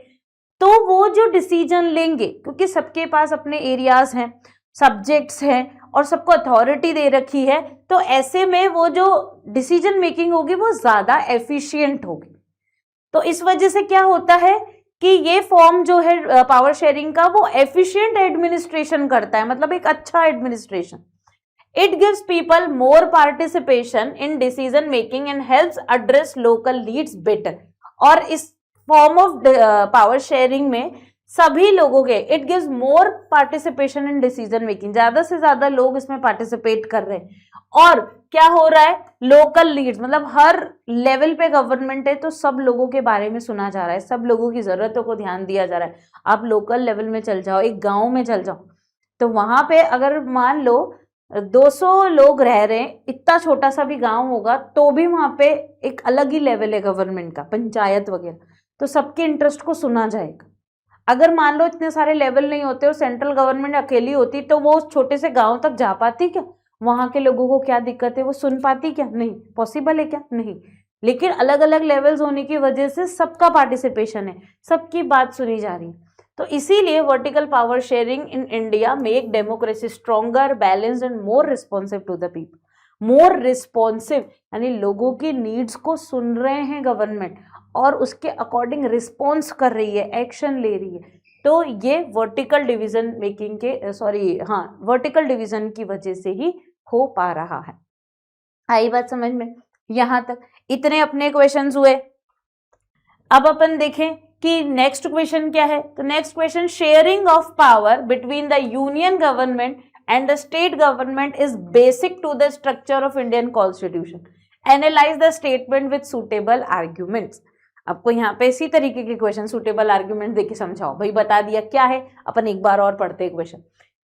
तो वो जो डिसीजन लेंगे, क्योंकि सबके पास अपने एरियाज हैं, सब्जेक्ट्स हैं और सबको अथॉरिटी दे रखी है, तो ऐसे में वो जो डिसीजन मेकिंग होगी वो ज्यादा एफिशिएंट होगी। तो इस वजह से क्या होता है कि ये फॉर्म जो है पावर शेयरिंग का, वो एफिशिएंट एडमिनिस्ट्रेशन करता है, मतलब एक अच्छा administration. It gives people more participation in decision making and helps address local needs better। और इस फॉर्म ऑफ पावर शेयरिंग में सभी लोगों के, it gives more participation in decision making, ज्यादा से ज्यादा लोग इसमें पार्टिसिपेट कर रहे हैं। और क्या हो रहा है, लोकल लीड्स, मतलब हर लेवल पे गवर्नमेंट है तो सब लोगों के बारे में सुना जा रहा है, सब लोगों की जरूरतों को ध्यान दिया जा रहा है। आप लोकल लेवल में चल जाओ, एक गाँव में चल जाओ, तो वहां पे अगर मान लो 200 लोग रह रहे हैं, इतना छोटा सा भी गांव होगा तो भी वहां पे एक अलग ही लेवल है गवर्नमेंट का, पंचायत वगैरह, तो सबके इंटरेस्ट को सुना जाएगा। अगर मान लो इतने सारे लेवल नहीं होते और सेंट्रल गवर्नमेंट अकेली होती, तो वो उस छोटे से गांव तक जा पाती क्या, वहां के लोगों को क्या दिक्कत है वो सुन पाती क्या, नहीं पॉसिबल है क्या, नहीं। लेकिन अलग अलग लेवल्स होने की वजह से सबका पार्टिसिपेशन है, सबकी बात सुनी जा रही है। तो इसीलिए vertical power sharing in India make democracy stronger, balanced and more responsive to the people. More responsive यानी लोगों की नीड्स को सुन रहे हैं गवर्नमेंट और उसके अकॉर्डिंग रिस्पॉन्स कर रही है, एक्शन ले रही है, तो ये वर्टिकल डिवीजन मेकिंग के वर्टिकल डिवीजन की वजह से ही हो पा रहा है। आई बात समझ में? यहां तक इतने अपने क्वेश्चंस हुए। अब अपन देखें कि नेक्स्ट क्वेश्चन क्या है। तो next question, sharing of power between the union government and the state government is basic to the structure of Indian constitution, analyse the statement with suitable arguments. आपको यहाँ पे इसी तरीके के क्वेश्चन सुटेबल आर्ग्यूमेंट देके समझाओ। भाई बता दिया क्या है, अपन एक बार और पढ़ते हैं क्वेश्चन।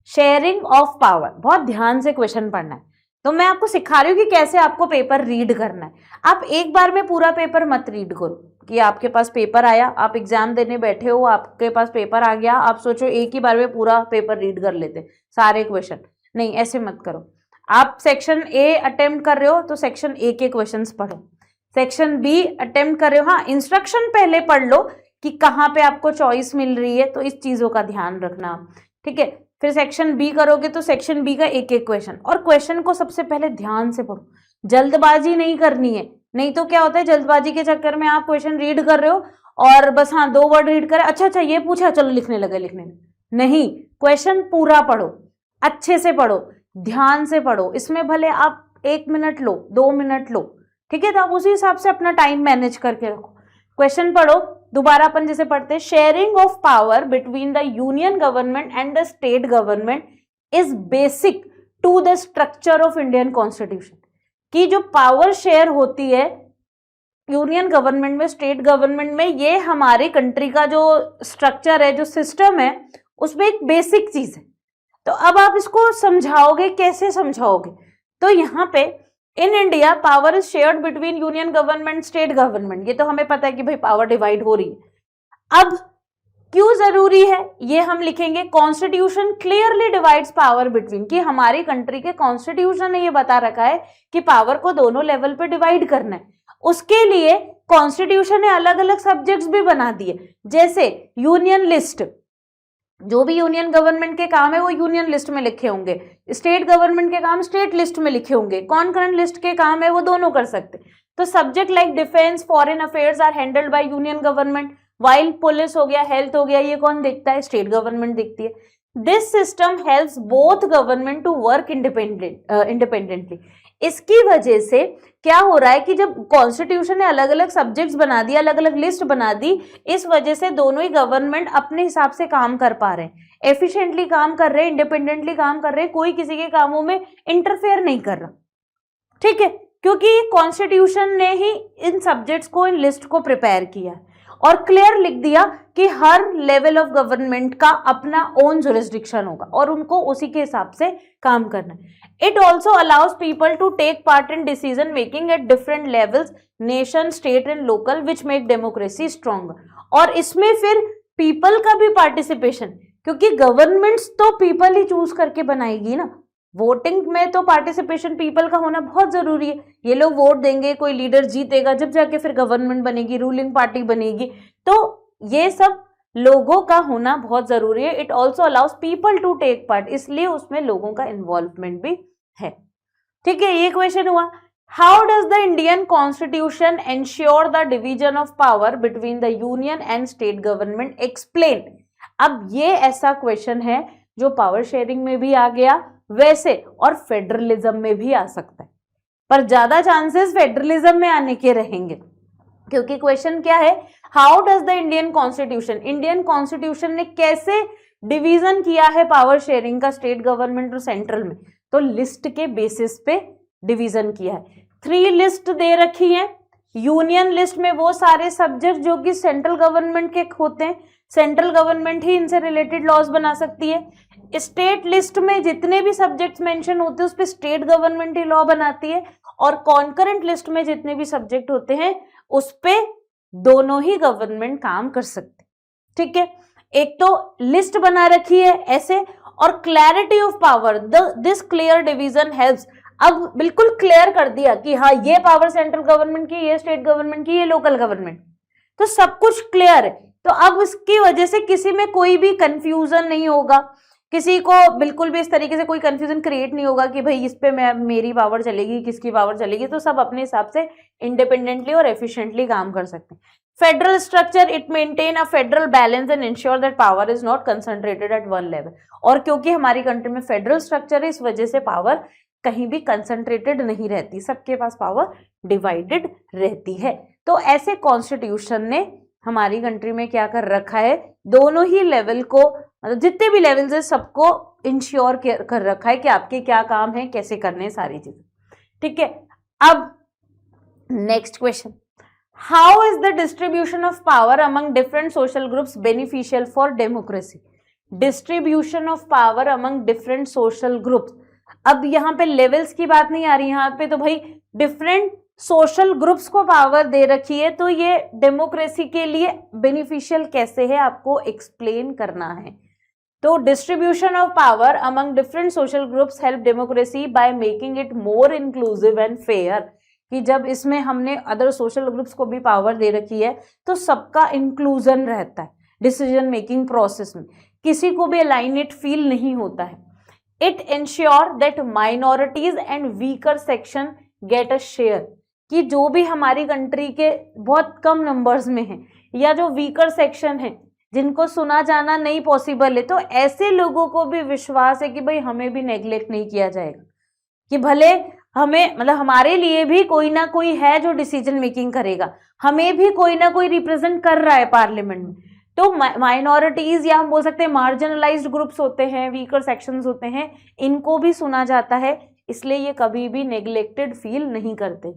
शेयरिंग ऑफ पावर, बहुत ध्यान से क्वेश्चन पढ़ना है। तो मैं आपको सिखा रही हूँ कि कैसे आपको पेपर रीड करना है। आप एक बार में पूरा पेपर मत रीड करो कि आपके पास पेपर आया, आप एग्जाम देने बैठे हो, आपके पास पेपर आ गया, आप सोचो एक ही बार में पूरा पेपर रीड कर लेते सारे क्वेश्चन। नहीं, ऐसे मत करो। आप सेक्शन ए अटेम्प्ट कर रहे हो तो सेक्शन ए के क्वेश्चंस पढ़ो, सेक्शन बी अटेम्प्ट कर रहे हो, हाँ इंस्ट्रक्शन पहले पढ़ लो कि कहाँ पे आपको चॉइस मिल रही है, तो इस चीजों का ध्यान रखना, ठीक है। फिर सेक्शन बी करोगे तो सेक्शन बी का एक एक क्वेश्चन, और क्वेश्चन को सबसे पहले ध्यान से पढ़ो, जल्दबाजी नहीं करनी है। नहीं तो क्या होता है, जल्दबाजी के चक्कर में आप क्वेश्चन रीड कर रहे हो और बस हाँ 2 वर्ड रीड करे, अच्छा ये पूछा चलो लिखने लगे, लिखने नहीं, क्वेश्चन पूरा पढ़ो, अच्छे से पढ़ो, ध्यान से पढ़ो। इसमें भले आप 1 मिनट लो, 2 मिनट लो, ठीक है, तो आप उसी हिसाब से अपना टाइम मैनेज करके रखो। क्वेश्चन पढ़ो, दोबारा अपन जैसे पढ़ते हैं, sharing of power between the union government and the state government is basic to the structure of Indian constitution. कि जो पावर शेयर होती है यूनियन गवर्नमेंट में, स्टेट गवर्नमेंट में, ये हमारे कंट्री का जो स्ट्रक्चर है, जो सिस्टम है, उसमें एक बेसिक चीज है। तो अब आप इसको समझाओगे, कैसे समझाओगे? तो यहाँ पे in India power is shared between union government state government, ये तो हमें पता है कि भाई पावर डिवाइड हो रही है। अब क्यों जरूरी है ये हम लिखेंगे, constitution clearly divides power between, कि हमारी कंट्री के कॉन्स्टिट्यूशन ने ये बता रखा है कि पावर को दोनों लेवल पे डिवाइड करना है। उसके लिए कॉन्स्टिट्यूशन ने अलग अलग सब्जेक्ट्स भी बना दिए, जैसे यूनियन लिस्ट, जो भी यूनियन गवर्नमेंट के काम है वो यूनियन लिस्ट में लिखे होंगे, स्टेट गवर्नमेंट के काम स्टेट लिस्ट में लिखे होंगे, कॉन्करेंट लिस्ट के काम है वो दोनों कर सकते। तो subject like defence, foreign affairs are handled by union government, while police हो गया, हेल्थ हो गया, ये कौन देखता है? स्टेट गवर्नमेंट देखती है। This system helps both government to work independently. इसकी वजह से क्या हो रहा है कि जब कॉन्स्टिट्यूशन ने अलग अलग सब्जेक्ट्स बना दिया, अलग अलग लिस्ट बना दी, इस वजह से दोनों ही गवर्नमेंट अपने हिसाब से काम कर पा रहे हैं, एफिशिएंटली काम कर रहे हैं, इंडिपेंडेंटली काम कर रहे हैं, कोई किसी के कामों में इंटरफेयर नहीं कर रहा, ठीक है, क्योंकि कॉन्स्टिट्यूशन ने ही इन सब्जेक्ट्स को, इन लिस्ट को प्रिपेयर किया और क्लियर लिख दिया कि हर लेवल ऑफ गवर्नमेंट का अपना ओन जुरिस्डिक्शन होगा और उनको उसी के हिसाब से काम करना है। It also allows people to take part in decision making at different levels, nation, state and local, which make democracy stronger. और इसमें फिर people का भी participation, क्योंकि गवर्नमेंट्स तो people ही चूज करके बनाएगी ना, वोटिंग में तो पार्टिसिपेशन पीपल का होना बहुत जरूरी है। ये लोग वोट देंगे, कोई लीडर जीतेगा, जब जाके फिर गवर्नमेंट बनेगी, रूलिंग पार्टी बनेगी, तो ये सब लोगों का होना बहुत जरूरी है। It also allows people to take part, इसलिए उसमें लोगों का इन्वॉल्वमेंट भी है, ठीक है। ये क्वेश्चन हुआ, how does the Indian constitution ensure the division of power between the union and state government, explain. अब ये ऐसा क्वेश्चन है जो पावर शेयरिंग में भी आ गया वैसे, और फेडरलिज्म में भी आ सकता है, पर ज्यादा चांसेस फेडरलिज्म में आने के रहेंगे, क्योंकि क्वेश्चन क्या है, how does the Indian constitution, Indian constitution ने कैसे डिवीजन किया है पावर शेयरिंग का स्टेट गवर्नमेंट और सेंट्रल में, तो लिस्ट के बेसिस पे डिवीजन किया है। 3 लिस्ट दे रखी है। यूनियन लिस्ट में वो सारे सब्जेक्ट जो कि सेंट्रल गवर्नमेंट के होते हैं, सेंट्रल गवर्नमेंट ही इनसे रिलेटेड लॉज बना सकती है। स्टेट लिस्ट में जितने भी सब्जेक्ट्स मेंशन होते हैं उस पे स्टेट गवर्नमेंट ही लॉ बनाती है, और कॉन्करेंट लिस्ट में जितने भी सब्जेक्ट होते हैं उस पे दोनों ही गवर्नमेंट काम कर सकते, ठीक है। एक तो लिस्ट बना रखी है ऐसे, और clarity of power, this clear division helps, अब बिल्कुल क्लियर कर दिया कि हाँ ये पावर सेंट्रल गवर्नमेंट की, ये स्टेट गवर्नमेंट की, ये लोकल गवर्नमेंट, तो सब कुछ क्लियर है। तो अब इसकी वजह से किसी में कोई भी कंफ्यूजन नहीं होगा, किसी को बिल्कुल भी इस तरीके से कोई कंफ्यूजन क्रिएट नहीं होगा कि भाई इस पे मेरी पावर चलेगी, किसकी पावर चलेगी, तो सब अपने हिसाब से इंडिपेंडेंटली और एफिशिएंटली काम कर सकते हैं। Federal structure, it maintain a federal balance and ensure that power is not concentrated at one level. और क्योंकि हमारी कंट्री में फेडरल स्ट्रक्चर है, इस वजह से पावर कहीं भी कंसंट्रेटेड नहीं रहती, सबके पास पावर डिवाइडेड रहती है। तो ऐसे कॉन्स्टिट्यूशन ने हमारी कंट्री में क्या कर रखा है, दोनों ही लेवल को, मतलब जितने भी लेवल्स है सबको इंश्योर कर रखा है कि आपके क्या काम है, कैसे करने हैं सारी चीजें। ठीक है, अब next question, how is the distribution of power among different social groups beneficial for democracy? Distribution of power among different social groups, अब यहाँ पे लेवल्स की बात नहीं आ रही यहाँ पे, तो भाई डिफरेंट सोशल ग्रुप्स को पावर दे रखी है, तो ये डेमोक्रेसी के लिए बेनिफिशियल कैसे है आपको एक्सप्लेन करना है। तो distribution of power among different social groups help democracy by making it more inclusive and fair, कि जब इसमें हमने अदर सोशल ग्रुप्स को भी पावर दे रखी है तो सबका इंक्लूजन रहता है डिसीजन मेकिंग प्रोसेस में, किसी को भी अलाइनेट फील नहीं होता है। It ensure that minorities and weaker section get a share, कि जो भी हमारी कंट्री के बहुत कम नंबर्स में हैं या जो वीकर सेक्शन है जिनको सुना जाना नहीं पॉसिबल है, तो ऐसे लोगों को भी विश्वास है कि भाई हमें भी नेग्लेक्ट नहीं किया जाएगा, कि भले हमें, मतलब हमारे लिए भी कोई ना कोई है जो डिसीजन मेकिंग करेगा, हमें भी कोई ना कोई रिप्रेजेंट कर रहा है पार्लियामेंट में। तो माइनॉरिटीज या हम बोल सकते हैं मार्जिनलाइज्ड ग्रुप्स होते हैं, वीकर सेक्शंस होते हैं, इनको भी सुना जाता है, इसलिए ये कभी भी नेग्लेक्टेड फील नहीं करते।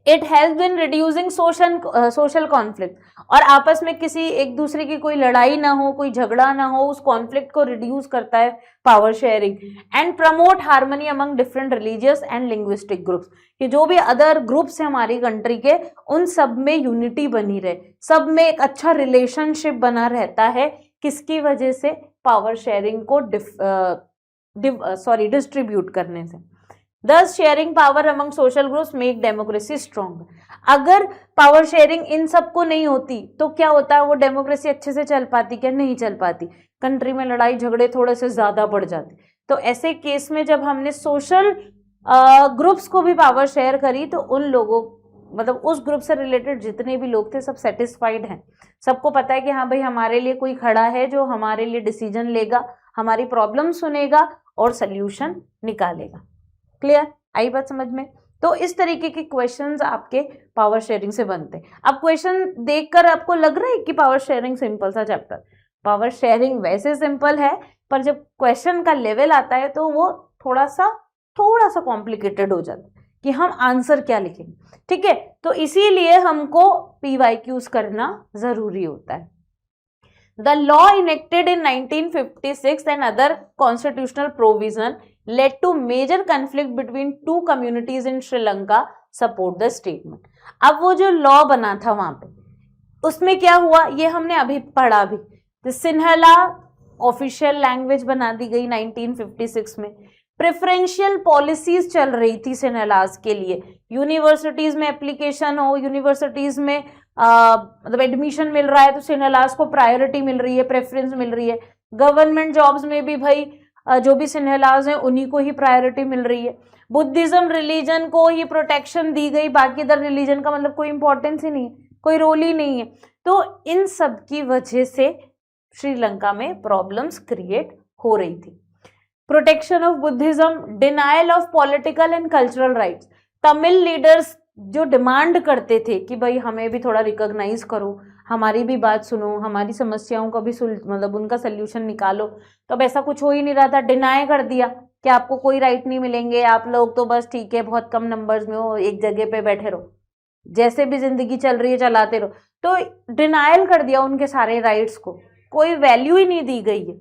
It help in reducing social conflict, और आपस में किसी एक दूसरे की कोई लड़ाई ना हो, कोई झगड़ा ना हो, उस कॉन्फ्लिक्ट को रिड्यूस करता है power sharing. And promote harmony among different religious and linguistic groups, कि जो भी अदर ग्रुप्स हैं हमारी कंट्री के, उन सब में यूनिटी बनी रहे, सब में एक अच्छा रिलेशनशिप बना रहता है, किसकी वजह से, पावर शेयरिंग को डिस्ट्रीब्यूट करने से। Thus sharing power among social groups make democracy stronger. अगर पावर शेयरिंग इन सबको नहीं होती तो क्या होता है, वो डेमोक्रेसी अच्छे से चल पाती क्या, नहीं चल पाती, कंट्री में लड़ाई झगड़े थोड़े से ज्यादा बढ़ जाते। तो ऐसे केस में जब हमने सोशल ग्रुप्स को भी पावर शेयर करी, तो उन लोगों, मतलब उस ग्रुप से रिलेटेड जितने भी लोग थे सब सेटिस्फाइड हैं, सबको पता है कि हाँ भाई हमारे लिए कोई खड़ा है जो हमारे लिए डिसीजन लेगा, हमारी प्रॉब्लम सुनेगा और सोल्यूशन निकालेगा। क्लियर, आई बात समझ में? तो इस तरीके के क्वेश्चंस आपके पावर शेयरिंग से बनते हैं। अब क्वेश्चन देखकर आपको लग रहा है कि पावर शेयरिंग सिंपल सा चैप्टर, पावर शेयरिंग वैसे सिंपल है, पर जब क्वेश्चन का लेवल आता है तो वो थोड़ा सा कॉम्प्लिकेटेड हो जाता है कि हम आंसर क्या लिखेंगे। ठीक है, तो इसीलिए हमको PYQs करना जरूरी होता है। The law enacted in 1956 and other constitutional provision led to major conflict between two communities in Sri Lanka support the statement. अब वो जो लॉ बना था वहां पे, उसमें क्या हुआ ये हमने अभी पढ़ा भी, तो सिन्हला ऑफिशियल लैंग्वेज बना दी गई 1956 में। प्रेफरेंशियल पॉलिसीज चल रही थी सिन्हलाज के लिए, यूनिवर्सिटीज में एप्लीकेशन हो, यूनिवर्सिटीज में मतलब एडमिशन मिल रहा है तो सिन्हलाज को प्रायोरिटी मिल रही है, प्रेफरेंस मिल रही है। गवर्नमेंट जॉब्स में भी भाई जो भी सिन्हलाज हैं उन्हीं को ही प्रायोरिटी मिल रही है। बुद्धिज्म रिलीजन को ही प्रोटेक्शन दी गई, बाकी अदर रिलीजन का मतलब कोई इंपॉर्टेंस ही नहीं है, कोई रोल ही नहीं है। तो इन सब की वजह से श्रीलंका में प्रॉब्लम्स क्रिएट हो रही थी। Protection of Buddhism, denial of political and cultural rights, Tamil leaders जो डिमांड करते थे कि भाई हमें भी थोड़ा रिकॉग्नाइज करो, हमारी भी बात सुनो, हमारी समस्याओं का भी मतलब उनका सोल्यूशन निकालो, तो अब ऐसा कुछ हो ही नहीं रहा था। डिनाई कर दिया कि आपको कोई राइट नहीं मिलेंगे, आप लोग तो बस ठीक है बहुत कम नंबर्स में हो, एक जगह पे बैठे रहो, जैसे भी जिंदगी चल रही है चलाते रहो। तो डिनायल कर दिया उनके सारे राइट्स को, कोई वैल्यू ही नहीं दी गई है।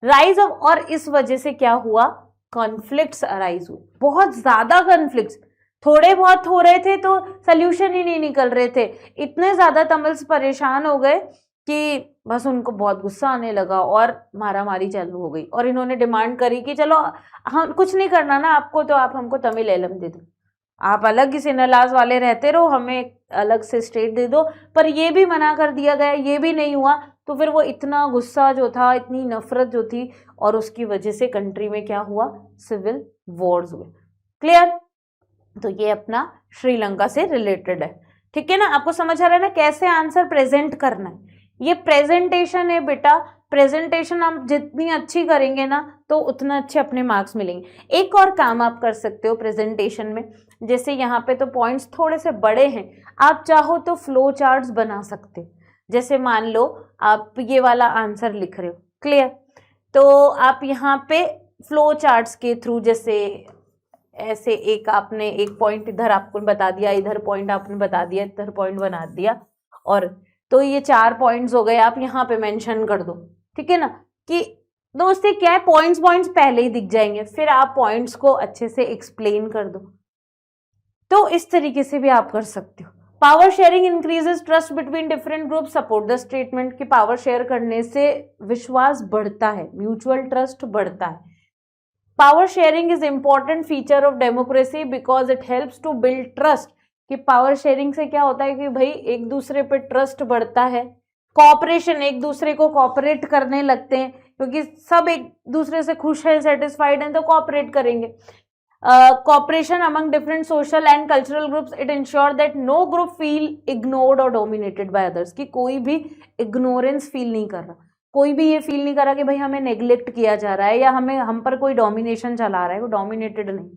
राइज ऑफ, और इस वजह से क्या हुआ, कॉन्फ्लिक्ट्स अराइज हुए, बहुत ज्यादा कॉन्फ्लिक्ट्स, थोड़े बहुत हो रहे थे तो सोल्यूशन ही नहीं निकल रहे थे। इतने ज्यादा तमिल्स परेशान हो गए कि बस उनको बहुत गुस्सा आने लगा और मारामारी चालू हो गई, और इन्होंने डिमांड करी कि चलो हम कुछ नहीं करना ना आपको, तो आप हमको तमिल एलम दे दो, आप अलग ही सिन्हलाज वाले रहते रहो, हमें अलग से स्टेट दे दो। पर ये भी मना कर दिया गया, ये भी नहीं हुआ। तो फिर वो इतना गुस्सा जो था, इतनी नफरत जो थी, और उसकी वजह से कंट्री में क्या हुआ, सिविल वॉर्स हुए। क्लियर? तो ये अपना श्रीलंका से रिलेटेड है। ठीक ठीक है ना, आपको समझ आ रहा है ना कैसे आंसर प्रेजेंट करना है। ये प्रेजेंटेशन है बेटा, प्रेजेंटेशन आप जितनी अच्छी करेंगे ना तो उतना अच्छे अपने मार्क्स मिलेंगे। एक और काम आप कर सकते हो प्रेजेंटेशन में, जैसे यहाँ पे तो पॉइंट्स थोड़े से बड़े हैं, आप चाहो तो फ्लो चार्ट्स बना सकते हो। जैसे मान लो आप ये वाला आंसर लिख रहे हो, क्लियर, तो आप यहाँ पे फ्लो चार्ट्स के थ्रू जैसे ऐसे एक आपने एक पॉइंट इधर आपको बता दिया, इधर पॉइंट आपने बता दिया, इधर पॉइंट बना दिया, और तो ये 4 पॉइंट्स हो गए, आप यहाँ पे मेंशन कर दो, ठीक है ना, कि दोस्तों क्या है, पॉइंट्स पहले ही दिख जाएंगे, फिर आप पॉइंट्स को अच्छे से एक्सप्लेन कर दो। तो इस तरीके से भी आप कर सकते हो। Power sharing increases trust between different group, support the statement कि पावर शेयर करने से विश्वास बढ़ता है, म्यूचुअल ट्रस्ट बढ़ता है। Power sharing is important feature of democracy because it helps to build trust, कि पावर शेयरिंग से क्या होता है कि भाई एक दूसरे पे ट्रस्ट बढ़ता है, कॉपरेशन, एक दूसरे को कॉपरेट करने लगते हैं, क्योंकि सब एक दूसरे से खुश है, सेटिस्फाइड हैं, तो कॉपरेट करेंगे। cooperation among different social and cultural groups, it ensure that no group feel ignored or dominated by others, कि कोई भी ignorance feel नहीं कर रहा, कोई भी ये फील नहीं कर रहा कि भाई हमें नेग्लेक्ट किया जा रहा है या हम पर कोई डोमिनेशन चला रहा है, वो डोमिनेटेड नहीं।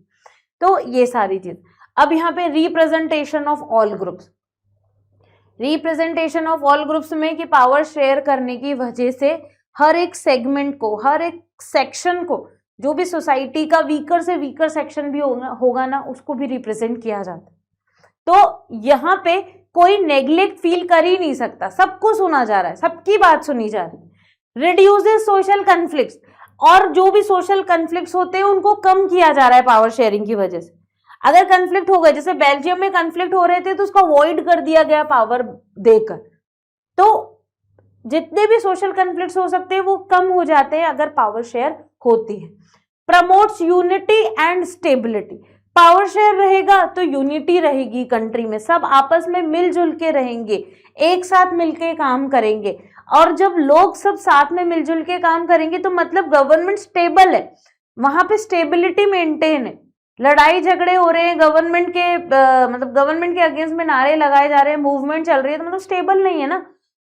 तो ये सारी चीज। अब यहाँ पे representation of all groups, representation of all groups में कि पावर शेयर करने की वजह से हर एक सेगमेंट को, हर एक सेक्शन को, जो भी सोसाइटी का वीकर से वीकर सेक्शन भी होगा ना, उसको भी रिप्रेजेंट किया जाता है। तो यहाँ पे कोई नेग्लेक्ट फील कर ही नहीं सकता, सबको सुना जा रहा है, सबकी बात सुनी जा रही है। रिड्यूसेस सोशल कन्फ्लिक्ट्स, और जो भी सोशल कन्फ्लिक्ट्स होते हैं उनको कम किया जा रहा है पावर शेयरिंग की वजह से। अगर कन्फ्लिक्ट हो गए, जैसे बेल्जियम में कन्फ्लिक्ट हो रहे थे तो उसको अवॉइड कर दिया गया पावर देकर। तो जितने भी सोशल कन्फ्लिक्ट्स हो सकते हैं वो कम हो जाते हैं अगर पावर शेयर होती है। Promotes unity and stability, power share रहेगा तो यूनिटी रहेगी कंट्री में, सब आपस में मिलजुल के रहेंगे, एक साथ मिलके काम करेंगे, और जब लोग सब साथ में मिलजुल के काम करेंगे तो मतलब गवर्नमेंट स्टेबल है, वहां पे स्टेबिलिटी मेंटेन है। लड़ाई झगड़े हो रहे हैं, गवर्नमेंट के मतलब गवर्नमेंट के अगेंस्ट में नारे लगाए जा रहे हैं, मूवमेंट चल रही है, तो मतलब स्टेबल नहीं है ना,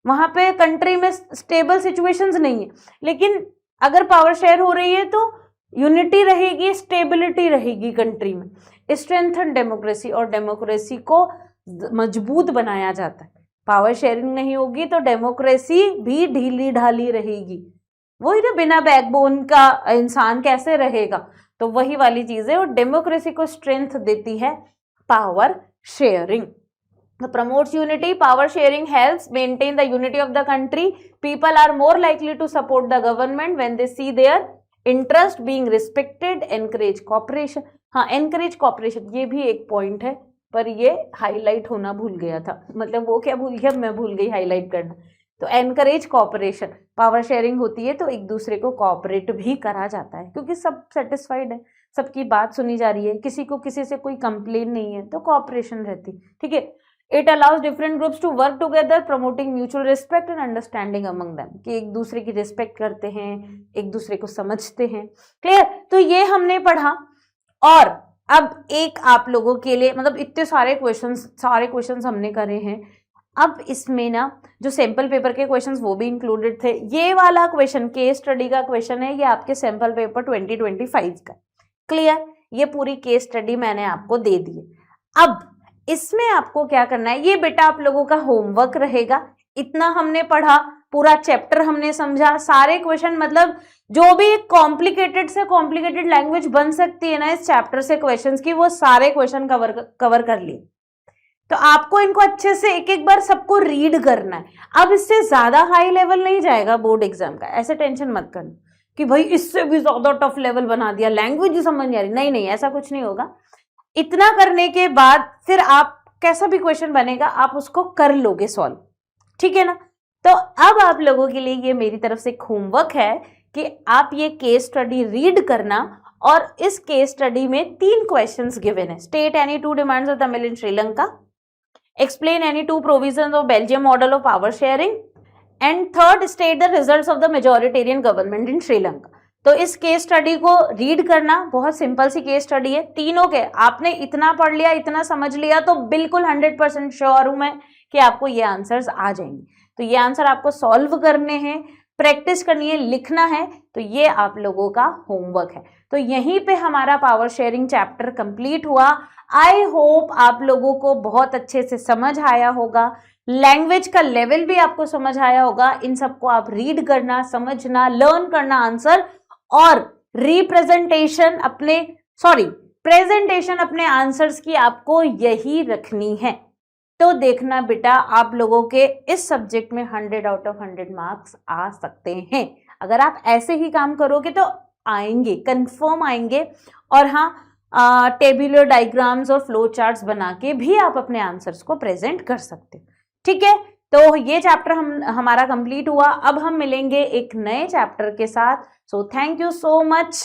वहां पे कंट्री में स्टेबल सिचुएशंस नहीं है। लेकिन अगर पावर शेयर हो रही है तो यूनिटी रहेगी, स्टेबिलिटी रहेगी कंट्री में। स्ट्रेंथन डेमोक्रेसी, और डेमोक्रेसी को मजबूत बनाया जाता है। पावर शेयरिंग नहीं होगी तो डेमोक्रेसी भी ढीली ढाली रहेगी, वही ना, बिना बैकबोन का इंसान कैसे रहेगा, तो वही वाली चीज है। और डेमोक्रेसी को स्ट्रेंथ देती है power sharing. Promotes unity, power sharing helps maintain the unity of the country, people are more likely to support the government when they see their interest being respected, encourage cooperation. हाँ, encourage cooperation ये भी एक point है, पर ये highlight होना भूल गया था, मतलब वो क्या भूल गया, मैं भूल गई हाईलाइट करना। तो एनकरेज कॉपरेशन, पावर शेयरिंग होती है तो एक दूसरे को कॉपरेट भी करा जाता है, क्योंकि सब सेटिस्फाइड है, सबकी बात सुनी जा रही है, किसी को किसी से कोई कंप्लेन नहीं है, तो कॉपरेशन रहती, ठीक है। It allows different groups to work together, promoting mutual respect and understanding among them, कि एक दूसरे की रिस्पेक्ट करते हैं, एक दूसरे को समझते हैं, क्लियर। तो ये हमने पढ़ा। और अब एक आप लोगों के लिए, मतलब इतने सारे क्वेश्चंस हमने करे हैं, अब इसमें ना जो सैंपल पेपर के क्वेश्चंस वो भी इंक्लूडेड थे। ये वाला क्वेश्चन केस स्टडी का क्वेश्चन है, ये आपके सैंपल पेपर 2025 का, क्लियर। ये पूरी केस स्टडी मैंने आपको दे दी है। अब इसमें आपको क्या करना है, ये बेटा आप लोगों का होमवर्क रहेगा। इतना हमने पढ़ा, पूरा चैप्टर हमने समझा, सारे क्वेश्चन, मतलब जो भी कॉम्प्लिकेटेड से कॉम्प्लिकेटेड लैंग्वेज बन सकती है ना इस चैप्टर से क्वेश्चंस की, वो सारे क्वेश्चन कवर कर लिए। तो आपको इनको अच्छे से एक एक बार सबको रीड करना है। अब इससे ज्यादा हाई लेवल नहीं जाएगा बोर्ड एग्जाम का, ऐसे टेंशन मत करना कि भाई इससे भी ज्यादा टफ लेवल बना दिया, लैंग्वेज ही समझ नहीं आ रही, नहीं नहीं, ऐसा कुछ नहीं होगा। इतना करने के बाद फिर आप कैसा भी क्वेश्चन बनेगा आप उसको कर लोगे सॉल्व, ठीक है ना। तो अब आप लोगों के लिए ये मेरी तरफ से एक होमवर्क है कि आप ये केस स्टडी रीड करना, और इस केस स्टडी में 3 क्वेश्चंस गिवन है। State any 2 demands of Tamil in Sri Lanka, explain any 2 provisions of Belgium model of power sharing, and third, state the results of the majoritarian government in Sri Lanka। तो इस case study को read करना, बहुत simple सी case study है, तीनों के आपने इतना पढ़ लिया, इतना समझ लिया तो बिल्कुल 100% श्योर हूं मैं कि आपको ये आंसर्स आ जाएंगे। तो ये आंसर आपको सॉल्व करने हैं, प्रैक्टिस करनी है, लिखना है, तो ये आप लोगों का होमवर्क है। तो यहीं पे हमारा पावर शेयरिंग चैप्टर कंप्लीट हुआ। आई होप आप लोगों को बहुत अच्छे से समझ आया होगा, लैंग्वेज का लेवल भी आपको समझ आया होगा। इन सबको आप रीड करना, समझना, लर्न करना आंसर, और प्रेजेंटेशन अपने आंसर्स की आपको यही रखनी है। तो देखना बेटा, आप लोगों के इस सब्जेक्ट में 100 आउट ऑफ 100 मार्क्स आ सकते हैं। अगर आप ऐसे ही काम करोगे तो आएंगे, कंफर्म आएंगे। और हाँ, टेबुलर डायग्राम्स और फ्लो चार्ट्स बना के भी आप अपने आंसर्स को प्रेजेंट कर सकते हो। ठीक है, तो ये चैप्टर हमारा कंप्लीट हुआ। अब हम मिलेंगे एक नए चैप्टर के साथ। So thank you so much.